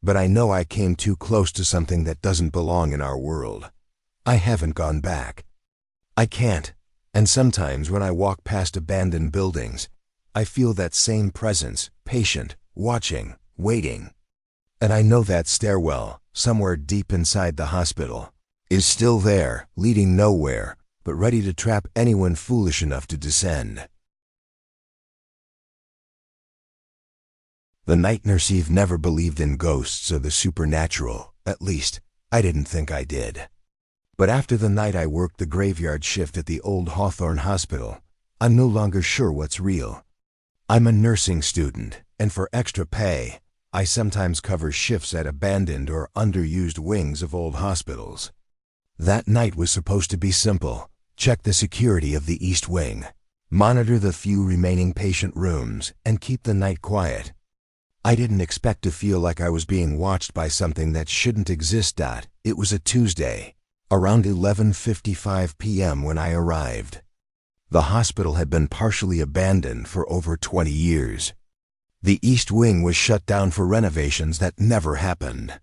but I know I came too close to something that doesn't belong in our world. I haven't gone back. I can't, and sometimes when I walk past abandoned buildings, I feel that same presence, patient, watching, waiting. And I know that stairwell, somewhere deep inside the hospital, is still there, leading nowhere, but ready to trap anyone foolish enough to descend. The night nurse Eve never believed in ghosts or the supernatural. At least, I didn't think I did. But after the night I worked the graveyard shift at the old Hawthorne Hospital, I'm no longer sure what's real. I'm a nursing student, and for extra pay, I sometimes cover shifts at abandoned or underused wings of old hospitals. That night was supposed to be simple. Check the security of the East Wing, monitor the few remaining patient rooms, and keep the night quiet. I didn't expect to feel like I was being watched by something that shouldn't exist. It was a Tuesday, around 11:55 p.m. when I arrived. The hospital had been partially abandoned for over 20 years. The East Wing was shut down for renovations that never happened.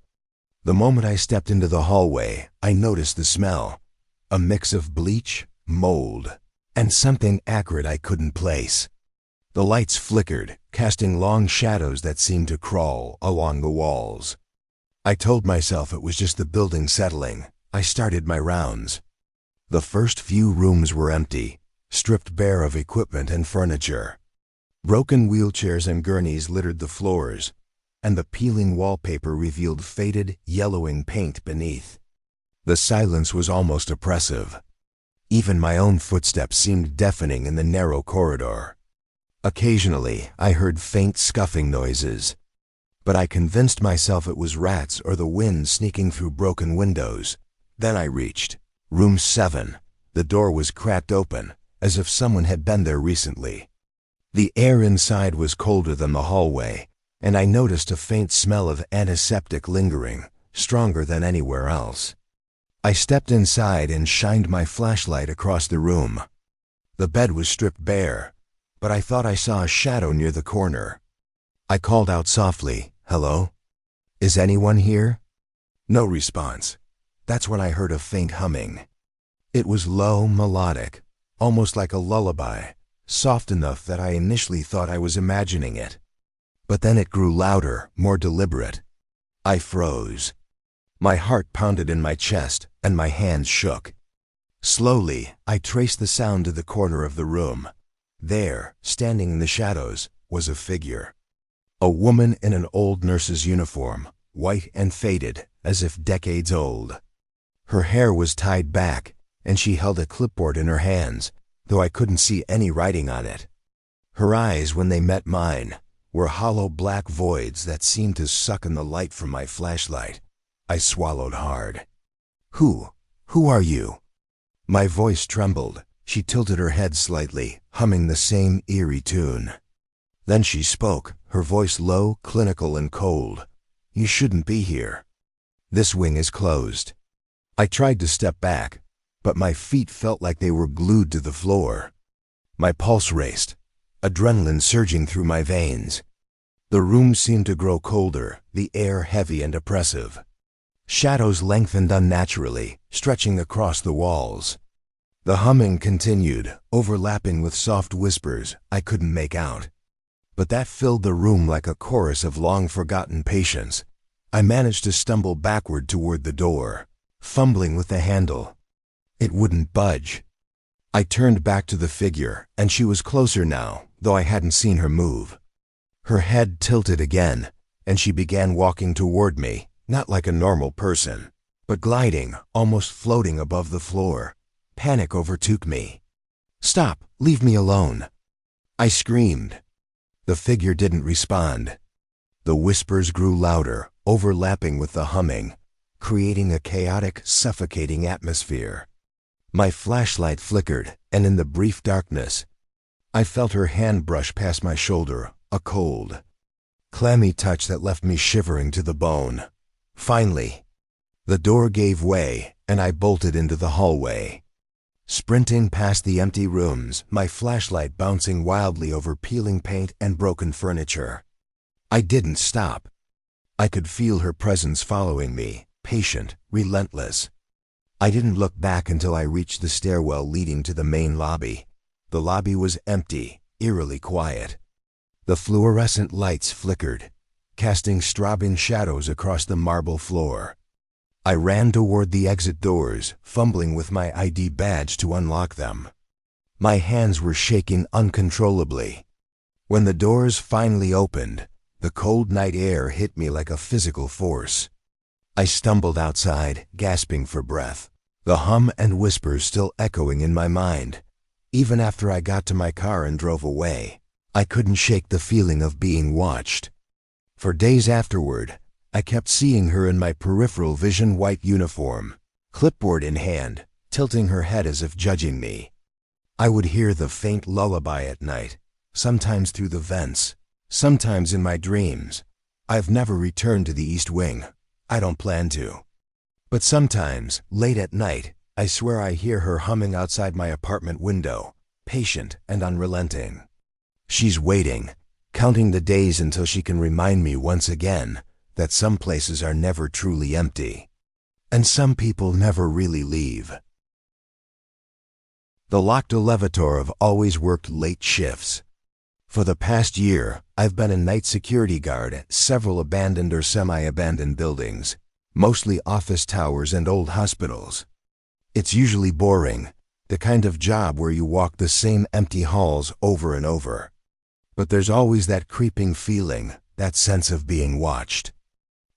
The moment I stepped into the hallway, I noticed the smell. A mix of bleach, mold, and something acrid I couldn't place. The lights flickered, casting long shadows that seemed to crawl along the walls. I told myself it was just the building settling. I started my rounds. The first few rooms were empty, stripped bare of equipment and furniture. Broken wheelchairs and gurneys littered the floors, and the peeling wallpaper revealed faded, yellowing paint beneath. The silence was almost oppressive. Even my own footsteps seemed deafening in the narrow corridor. Occasionally, I heard faint scuffing noises, but I convinced myself it was rats or the wind sneaking through broken windows. Then I reached room 7. The door was cracked open, as if someone had been there recently. The air inside was colder than the hallway, and I noticed a faint smell of antiseptic lingering, stronger than anywhere else. I stepped inside and shined my flashlight across the room. The bed was stripped bare, but I thought I saw a shadow near the corner. I called out softly, "Hello? Is anyone here?" No response. That's when I heard a faint humming. It was low, melodic, almost like a lullaby, soft enough that I initially thought I was imagining it. But then it grew louder, more deliberate. I froze. My heart pounded in my chest, and my hands shook. Slowly, I traced the sound to the corner of the room. There, standing in the shadows, was a figure. A woman in an old nurse's uniform, white and faded, as if decades old. Her hair was tied back, and she held a clipboard in her hands, though I couldn't see any writing on it. Her eyes, when they met mine, were hollow black voids that seemed to suck in the light from my flashlight. I swallowed hard. Who are you?" My voice trembled. She tilted her head slightly, humming the same eerie tune. Then she spoke, her voice low, clinical and cold. "You shouldn't be here. This wing is closed." I tried to step back, but my feet felt like they were glued to the floor. My pulse raced, adrenaline surging through my veins. The room seemed to grow colder, the air heavy and oppressive. Shadows lengthened unnaturally, stretching across the walls. The humming continued, overlapping with soft whispers I couldn't make out. But that filled the room like a chorus of long-forgotten patience. I managed to stumble backward toward the door, fumbling with the handle. It wouldn't budge. I turned back to the figure, and she was closer now, though I hadn't seen her move. Her head tilted again, and she began walking toward me, not like a normal person, but gliding, almost floating above the floor. Panic overtook me. "Stop! Leave me alone!" I screamed. The figure didn't respond. The whispers grew louder, overlapping with the humming, creating a chaotic, suffocating atmosphere. My flashlight flickered, and in the brief darkness, I felt her hand brush past my shoulder, a cold, clammy touch that left me shivering to the bone. Finally, the door gave way, and I bolted into the hallway. Sprinting past the empty rooms, my flashlight bouncing wildly over peeling paint and broken furniture. I didn't stop. I could feel her presence following me, patient, relentless. I didn't look back until I reached the stairwell leading to the main lobby. The lobby was empty, eerily quiet. The fluorescent lights flickered, casting strobing shadows across the marble floor. I ran toward the exit doors, fumbling with my ID badge to unlock them. My hands were shaking uncontrollably. When the doors finally opened, the cold night air hit me like a physical force. I stumbled outside, gasping for breath, the hum and whispers still echoing in my mind. Even after I got to my car and drove away, I couldn't shake the feeling of being watched. For days afterward, I kept seeing her in my peripheral vision white uniform, clipboard in hand, tilting her head as if judging me. I would hear the faint lullaby at night, sometimes through the vents, sometimes in my dreams. I've never returned to the East Wing. I don't plan to. But sometimes, late at night, I swear I hear her humming outside my apartment window, patient and unrelenting. She's waiting, counting the days until she can remind me once again that some places are never truly empty, and some people never really leave. The locked elevator have always worked late shifts. For the past year, I've been a night security guard at several abandoned or semi-abandoned buildings, mostly office towers and old hospitals. It's usually boring, the kind of job where you walk the same empty halls over and over. But there's always that creeping feeling, that sense of being watched.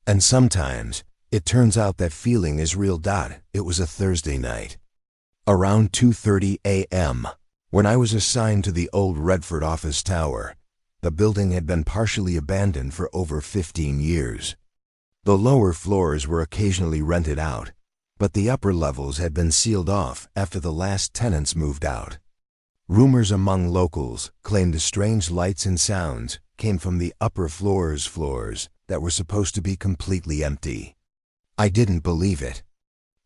And sometimes, it turns out that feeling is real. It was a Thursday night. Around 2:30 a.m., when I was assigned to the old Redford office tower, the building had been partially abandoned for over 15 years. The lower floors were occasionally rented out, but the upper levels had been sealed off after the last tenants moved out. Rumors among locals claimed strange lights and sounds came from the upper floors that were supposed to be completely empty. I didn't believe it.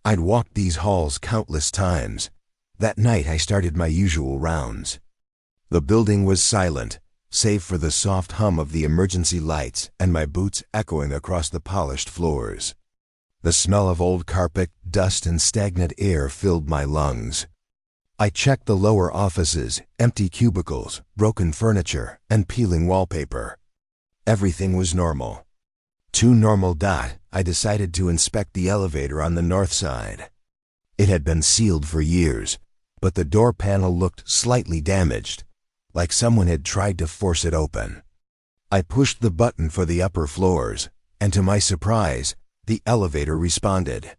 I'd walked these halls countless times. That night I started my usual rounds. The building was silent, save for the soft hum of the emergency lights and my boots echoing across the polished floors. The smell of old carpet, dust, and stagnant air filled my lungs. I checked the lower offices, empty cubicles, broken furniture, and peeling wallpaper. Everything was normal. Too normal. I decided to inspect the elevator on the north side. It had been sealed for years, but the door panel looked slightly damaged, like someone had tried to force it open. I pushed the button for the upper floors, and to my surprise, the elevator responded.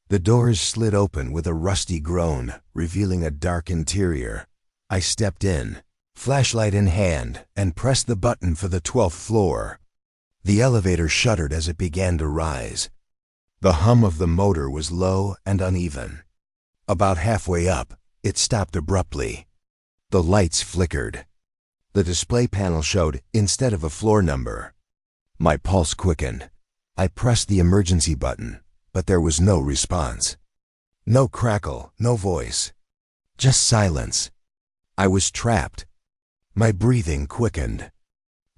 The doors slid open with a rusty groan, revealing a dark interior. I stepped in, flashlight in hand, and pressed the button for the 12th floor. The elevator shuddered as it began to rise. The hum of the motor was low and uneven. About halfway up, it stopped abruptly. The lights flickered. The display panel showed instead of a floor number. My pulse quickened. I pressed the emergency button, but there was no response. No crackle, no voice. Just silence. I was trapped. My breathing quickened.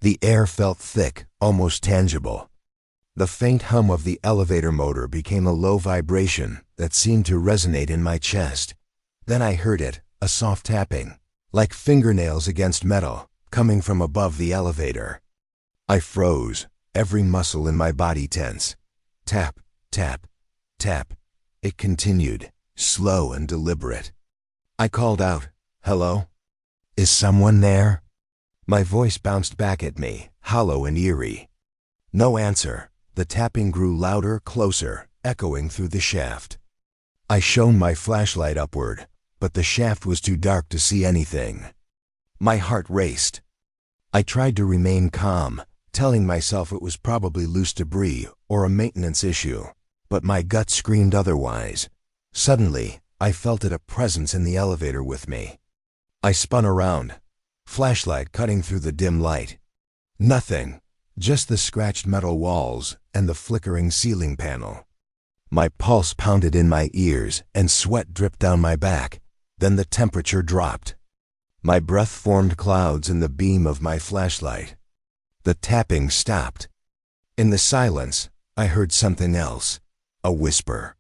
The air felt thick, almost tangible. The faint hum of the elevator motor became a low vibration that seemed to resonate in my chest. Then I heard it, a soft tapping, like fingernails against metal, coming from above the elevator. I froze, every muscle in my body tense. Tap, tap, tap. It continued, slow and deliberate. I called out, "Hello? Is someone there?" My voice bounced back at me, hollow and eerie. No answer. The tapping grew louder, closer, echoing through the shaft. I shone my flashlight upward, but the shaft was too dark to see anything. My heart raced. I tried to remain calm, telling myself it was probably loose debris or a maintenance issue, but my gut screamed otherwise. Suddenly, I felt a presence in the elevator with me. I spun around, flashlight cutting through the dim light. Nothing, just the scratched metal walls and the flickering ceiling panel. My pulse pounded in my ears and sweat dripped down my back. Then the temperature dropped. My breath formed clouds in the beam of my flashlight. The tapping stopped. In the silence, I heard something else, a whisper.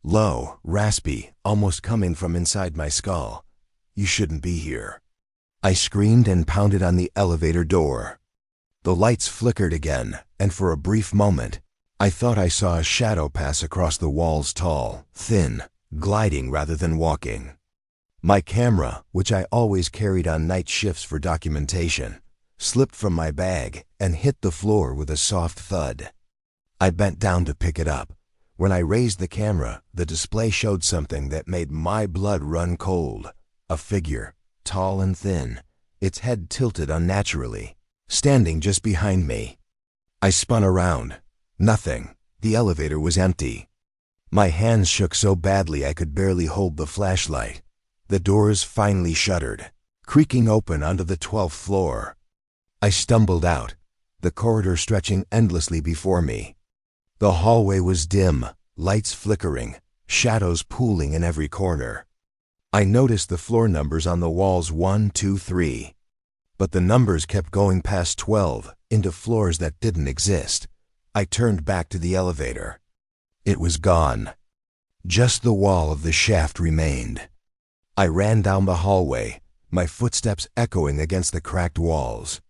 Low, raspy, almost coming from inside my skull. "You shouldn't be here." I screamed and pounded on the elevator door. The lights flickered again, and for a brief moment, I thought I saw a shadow pass across the walls, tall, thin, gliding rather than walking. My camera, which I always carried on night shifts for documentation, slipped from my bag and hit the floor with a soft thud. I bent down to pick it up. When I raised the camera, the display showed something that made my blood run cold. A figure, tall and thin, its head tilted unnaturally, standing just behind me. I spun around. Nothing. The elevator was empty. My hands shook so badly I could barely hold the flashlight. The doors finally shuttered, creaking open onto the 12th floor. I stumbled out, the corridor stretching endlessly before me. The hallway was dim, lights flickering, shadows pooling in every corner. I noticed the floor numbers on the walls 1, 2, 3. But the numbers kept going past 12, into floors that didn't exist. I turned back to the elevator. It was gone. Just the wall of the shaft remained. I ran down the hallway, my footsteps echoing against the cracked walls.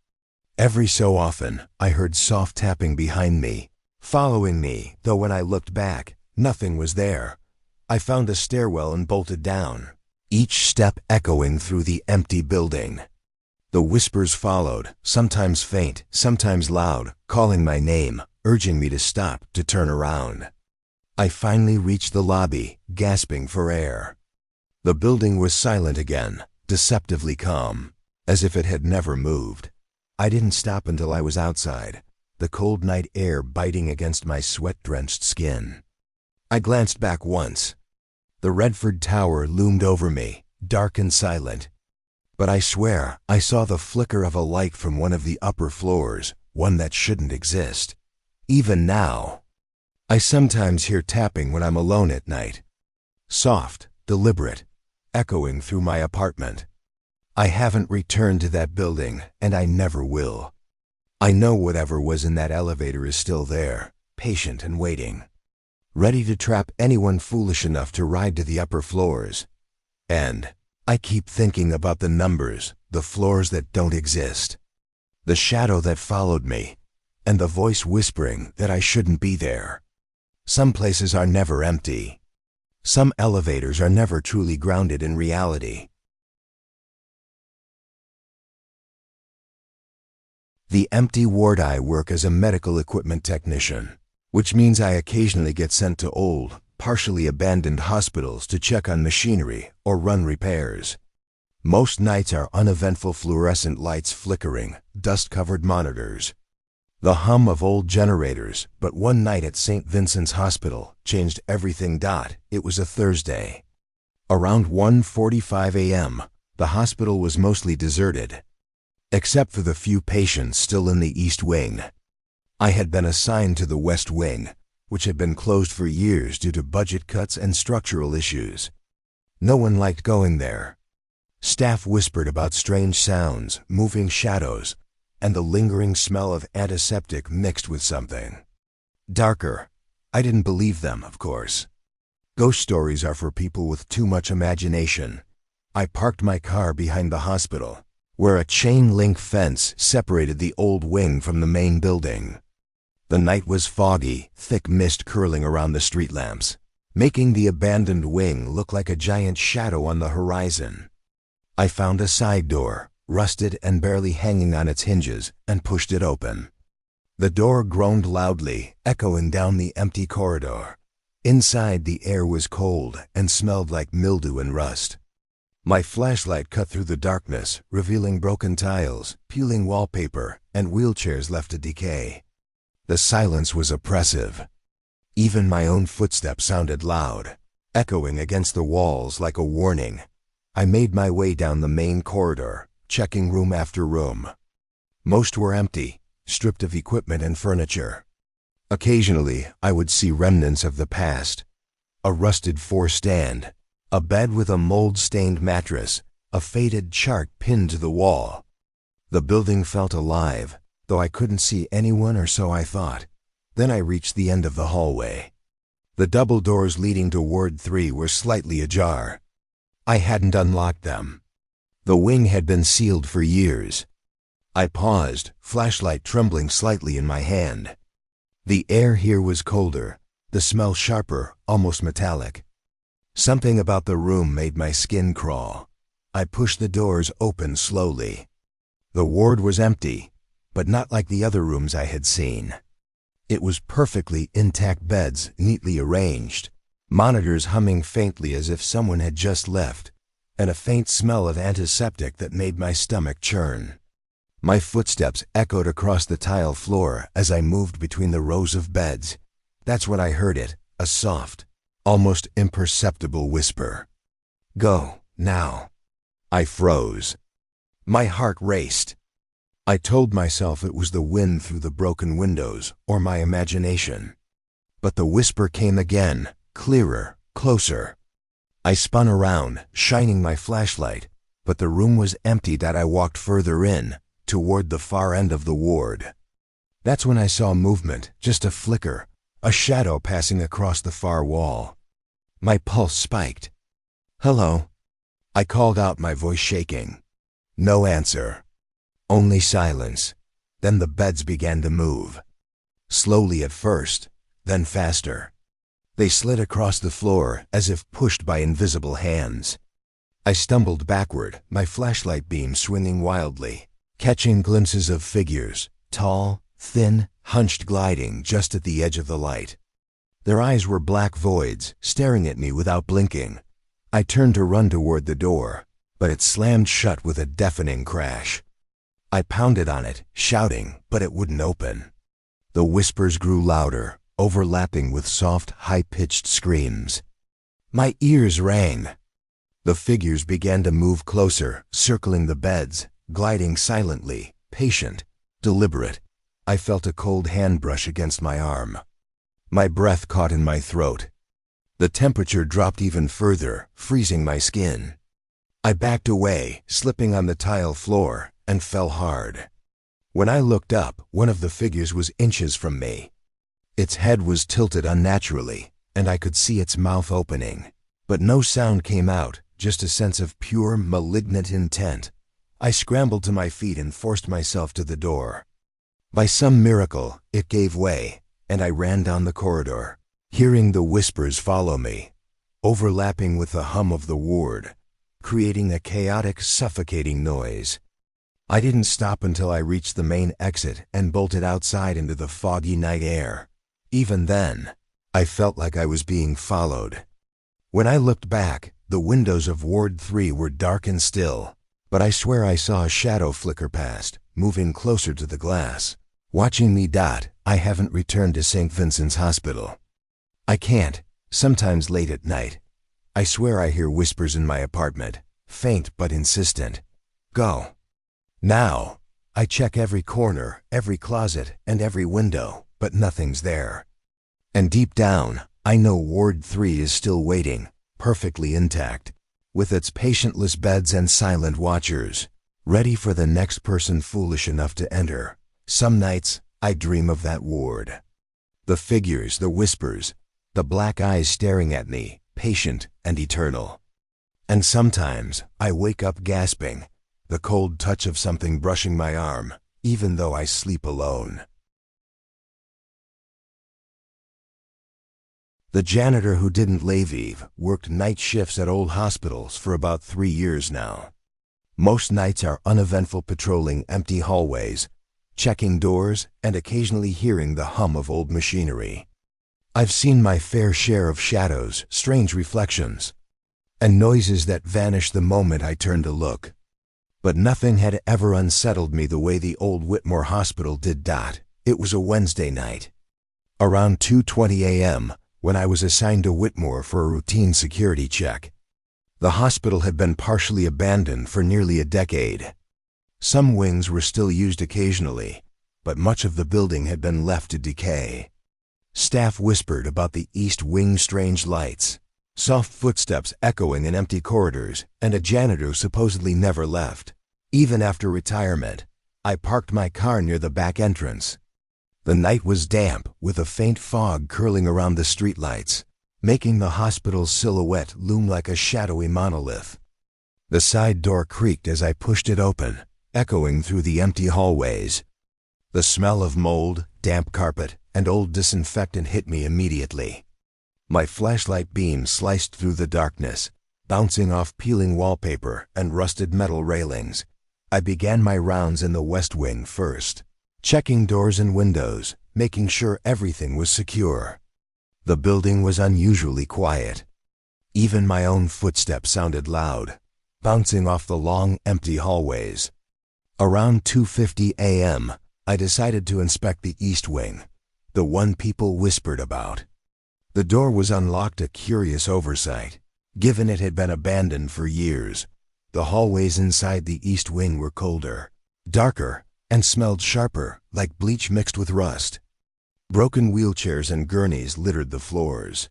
Every so often, I heard soft tapping behind me, following me, though when I looked back, nothing was there. I found a stairwell and bolted down, each step echoing through the empty building. The whispers followed, sometimes faint, sometimes loud, calling my name, urging me to stop, to turn around. I finally reached the lobby, gasping for air. The building was silent again, deceptively calm, as if it had never moved. I didn't stop until I was outside, the cold night air biting against my sweat-drenched skin. I glanced back once. The Redford Tower loomed over me, dark and silent. But I swear I saw the flicker of a light from one of the upper floors, one that shouldn't exist. Even now, I sometimes hear tapping when I'm alone at night. Soft, deliberate, echoing through my apartment. I haven't returned to that building, and I never will. I know whatever was in that elevator is still there, patient and waiting, ready to trap anyone foolish enough to ride to the upper floors. And I keep thinking about the numbers, the floors that don't exist, the shadow that followed me, and the voice whispering that I shouldn't be there. Some places are never empty. Some elevators are never truly grounded in reality. The empty ward. I work as a medical equipment technician, which means I occasionally get sent to old, partially abandoned hospitals to check on machinery or run repairs. Most nights are uneventful fluorescent lights flickering, dust-covered monitors, the hum of old generators. But one night at St. Vincent's Hospital changed everything. It was a Thursday. Around 1:45 a.m., the hospital was mostly deserted. except for the few patients still in the East Wing. I had been assigned to the West Wing, which had been closed for years due to budget cuts and structural issues. No one liked going there. Staff whispered about strange sounds, moving shadows, and the lingering smell of antiseptic mixed with something darker. I didn't believe them, of course. Ghost stories are for people with too much imagination. I parked my car behind the hospital, where a chain-link fence separated the old wing from the main building. The night was foggy, thick mist curling around the street lamps, making the abandoned wing look like a giant shadow on the horizon. I found a side door, rusted and barely hanging on its hinges, and pushed it open. The door groaned loudly, echoing down the empty corridor. Inside, the air was cold and smelled like mildew and rust. My flashlight cut through the darkness, revealing broken tiles, peeling wallpaper, and wheelchairs left to decay. The silence was oppressive. Even my own footsteps sounded loud, echoing against the walls like a warning. I made my way down the main corridor, checking room after room. Most were empty, stripped of equipment and furniture. Occasionally, I would see remnants of the past. A rusted four-stand, a bed with a mold-stained mattress, a faded chart pinned to the wall. The building felt alive, though I couldn't see anyone, or so I thought. Then I reached the end of the hallway. The double doors leading to Ward 3 were slightly ajar. I hadn't unlocked them. The wing had been sealed for years. I paused, flashlight trembling slightly in my hand. The air here was colder, the smell sharper, almost metallic. Something about the room made my skin crawl. I pushed the doors open slowly. The ward was empty, but not like the other rooms I had seen. It was perfectly intact beds, neatly arranged, monitors humming faintly as if someone had just left, and a faint smell of antiseptic that made my stomach churn. My footsteps echoed across the tile floor as I moved between the rows of beds. That's when I heard it, a soft, almost imperceptible whisper. "Go, now." I froze. My heart raced. I told myself it was the wind through the broken windows, or my imagination. But the whisper came again, clearer, closer. I spun around, shining my flashlight, but the room was empty. That I walked further in, toward the far end of the ward. That's when I saw movement, just a flicker, a shadow passing across the far wall. My pulse spiked. "Hello?" I called out, my voice shaking. No answer. Only silence. Then the beds began to move. Slowly at first, then faster. They slid across the floor as if pushed by invisible hands. I stumbled backward, my flashlight beam swinging wildly, catching glimpses of figures, tall, thin, hunched, gliding just at the edge of the light. Their eyes were black voids, staring at me without blinking. I turned to run toward the door, but it slammed shut with a deafening crash. I pounded on it, shouting, but it wouldn't open. The whispers grew louder, overlapping with soft, high-pitched screams. My ears rang. The figures began to move closer, circling the beds, gliding silently, patient, deliberate. I felt a cold hand brush against my arm. My breath caught in my throat. The temperature dropped even further, freezing my skin. I backed away, slipping on the tile floor, and fell hard. When I looked up, one of the figures was inches from me. Its head was tilted unnaturally, and I could see its mouth opening. But no sound came out, just a sense of pure, malignant intent. I scrambled to my feet and forced myself to the door. By some miracle, it gave way, and I ran down the corridor, hearing the whispers follow me, overlapping with the hum of the ward, creating a chaotic, suffocating noise. I didn't stop until I reached the main exit and bolted outside into the foggy night air. Even then, I felt like I was being followed. When I looked back, the windows of Ward 3 were dark and still, but I swear I saw a shadow flicker past, moving closer to the glass, watching me. I haven't returned to St. Vincent's Hospital. I can't, sometimes late at night. I swear I hear whispers in my apartment, faint but insistent. Go. Now. I check every corner, every closet, and every window, but nothing's there. And deep down, I know Ward 3 is still waiting, perfectly intact, with its patientless beds and silent watchers, ready for the next person foolish enough to enter. Some nights, I dream of that ward. The figures, the whispers, the black eyes staring at me, patient and eternal. And sometimes, I wake up gasping, the cold touch of something brushing my arm, even though I sleep alone. The janitor who didn't leave worked night shifts at old hospitals for about 3 years now. Most nights are uneventful, patrolling empty hallways, checking doors, and occasionally hearing the hum of old machinery. I've seen my fair share of shadows, strange reflections, and noises that vanish the moment I turn to look. But nothing had ever unsettled me the way the old Whitmore Hospital did. It was a Wednesday night, around 2:20 a.m., when I was assigned to Whitmore for a routine security check. The hospital had been partially abandoned for nearly a decade. Some wings were still used occasionally, but much of the building had been left to decay. Staff whispered about the East Wing's strange lights, soft footsteps echoing in empty corridors, and a janitor who supposedly never left. Even after retirement, I parked my car near the back entrance. The night was damp, with a faint fog curling around the streetlights, making the hospital's silhouette loom like a shadowy monolith. The side door creaked as I pushed it open, echoing through the empty hallways. The smell of mold, damp carpet, and old disinfectant hit me immediately. My flashlight beam sliced through the darkness, bouncing off peeling wallpaper and rusted metal railings. I began my rounds in the West Wing first, checking doors and windows, making sure everything was secure. The building was unusually quiet. Even my own footsteps sounded loud, bouncing off the long, empty hallways. Around 2:50 a.m., I decided to inspect the East Wing, the one people whispered about. The door was unlocked, a curious oversight, given it had been abandoned for years. The hallways inside the East Wing were colder, darker, and smelled sharper, like bleach mixed with rust. Broken wheelchairs and gurneys littered the floors.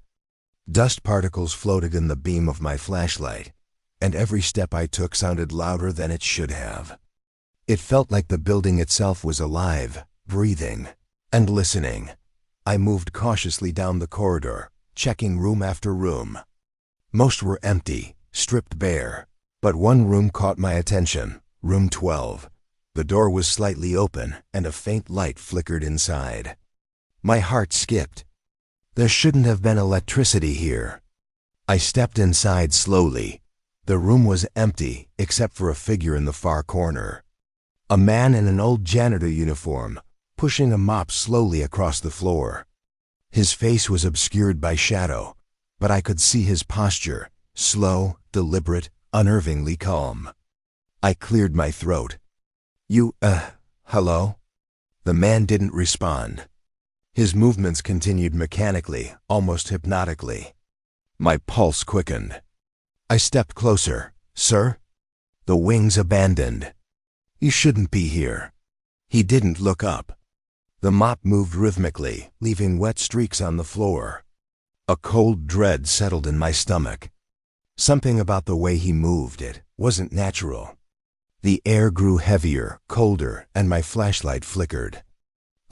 Dust particles floated in the beam of my flashlight, and every step I took sounded louder than it should have. It felt like the building itself was alive, breathing, and listening. I moved cautiously down the corridor, checking room after room. Most were empty, stripped bare, but one room caught my attention, room 12. The door was slightly open, and a faint light flickered inside. My heart skipped. There shouldn't have been electricity here. I stepped inside slowly. The room was empty, except for a figure in the far corner. A man in an old janitor uniform, pushing a mop slowly across the floor. His face was obscured by shadow, but I could see his posture, slow, deliberate, unnervingly calm. I cleared my throat. Hello? The man didn't respond. His movements continued mechanically, almost hypnotically. My pulse quickened. I stepped closer. Sir? The wing's abandoned. You shouldn't be here. He didn't look up. The mop moved rhythmically, leaving wet streaks on the floor. A cold dread settled in my stomach. Something about the way he moved it wasn't natural. The air grew heavier, colder, and my flashlight flickered.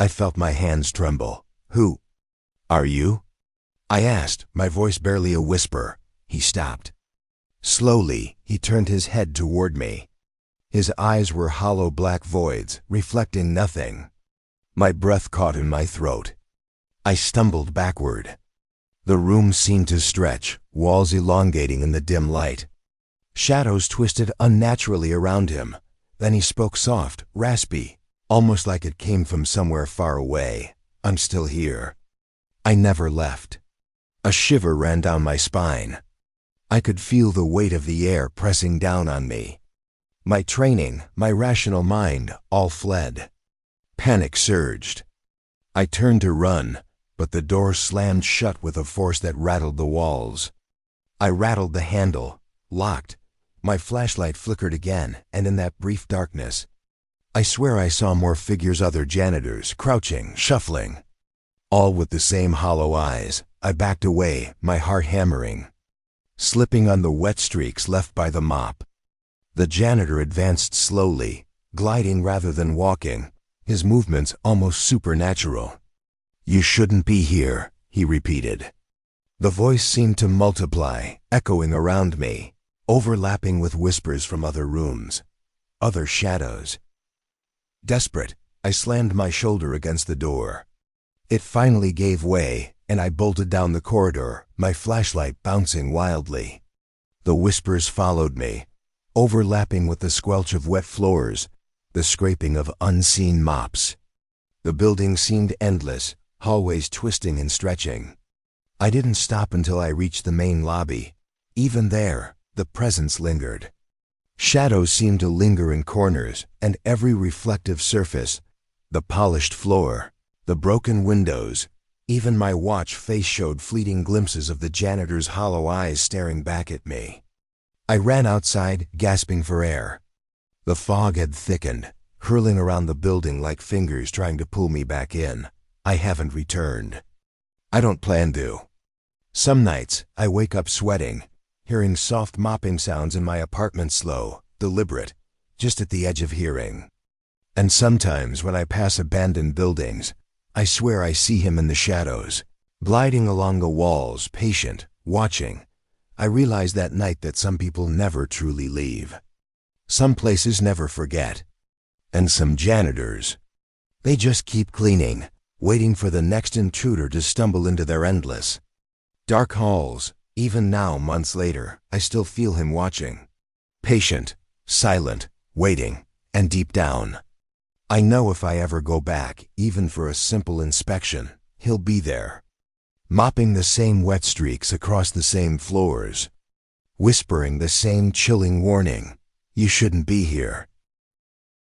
I felt my hands tremble. Who are you? I asked, my voice barely a whisper. He stopped. Slowly, he turned his head toward me. His eyes were hollow black voids, reflecting nothing. My breath caught in my throat. I stumbled backward. The room seemed to stretch, walls elongating in the dim light. Shadows twisted unnaturally around him. Then he spoke soft, raspy, almost like it came from somewhere far away. I'm still here. I never left. A shiver ran down my spine. I could feel the weight of the air pressing down on me. My training, my rational mind, all fled. Panic surged. I turned to run, but the door slammed shut with a force that rattled the walls. I rattled the handle, locked. My flashlight flickered again, and in that brief darkness, I swear I saw more figures, other janitors, crouching, shuffling. All with the same hollow eyes. I backed away, my heart hammering, slipping on the wet streaks left by the mop. The janitor advanced slowly, gliding rather than walking, his movements almost supernatural. "You shouldn't be here," he repeated. The voice seemed to multiply, echoing around me, overlapping with whispers from other rooms, other shadows. Desperate, I slammed my shoulder against the door. It finally gave way, and I bolted down the corridor, my flashlight bouncing wildly. The whispers followed me, overlapping with the squelch of wet floors, the scraping of unseen mops. The building seemed endless, hallways twisting and stretching. I didn't stop until I reached the main lobby. Even there, the presence lingered. Shadows seemed to linger in corners, and every reflective surface, the polished floor, the broken windows, even my watch face showed fleeting glimpses of the janitor's hollow eyes staring back at me. I ran outside, gasping for air. The fog had thickened, hurling around the building like fingers trying to pull me back in. I haven't returned. I don't plan to. Some nights, I wake up sweating, hearing soft mopping sounds in my apartment, slow, deliberate, just at the edge of hearing. And sometimes when I pass abandoned buildings, I swear I see him in the shadows, gliding along the walls, patient, watching. I realize that night that some people never truly leave. Some places never forget. And some janitors, they just keep cleaning, waiting for the next intruder to stumble into their endless, dark halls. Even now, months later, I still feel him watching. Patient, silent, waiting, and deep down, I know if I ever go back, even for a simple inspection, he'll be there, mopping the same wet streaks across the same floors, whispering the same chilling warning, "You shouldn't be here."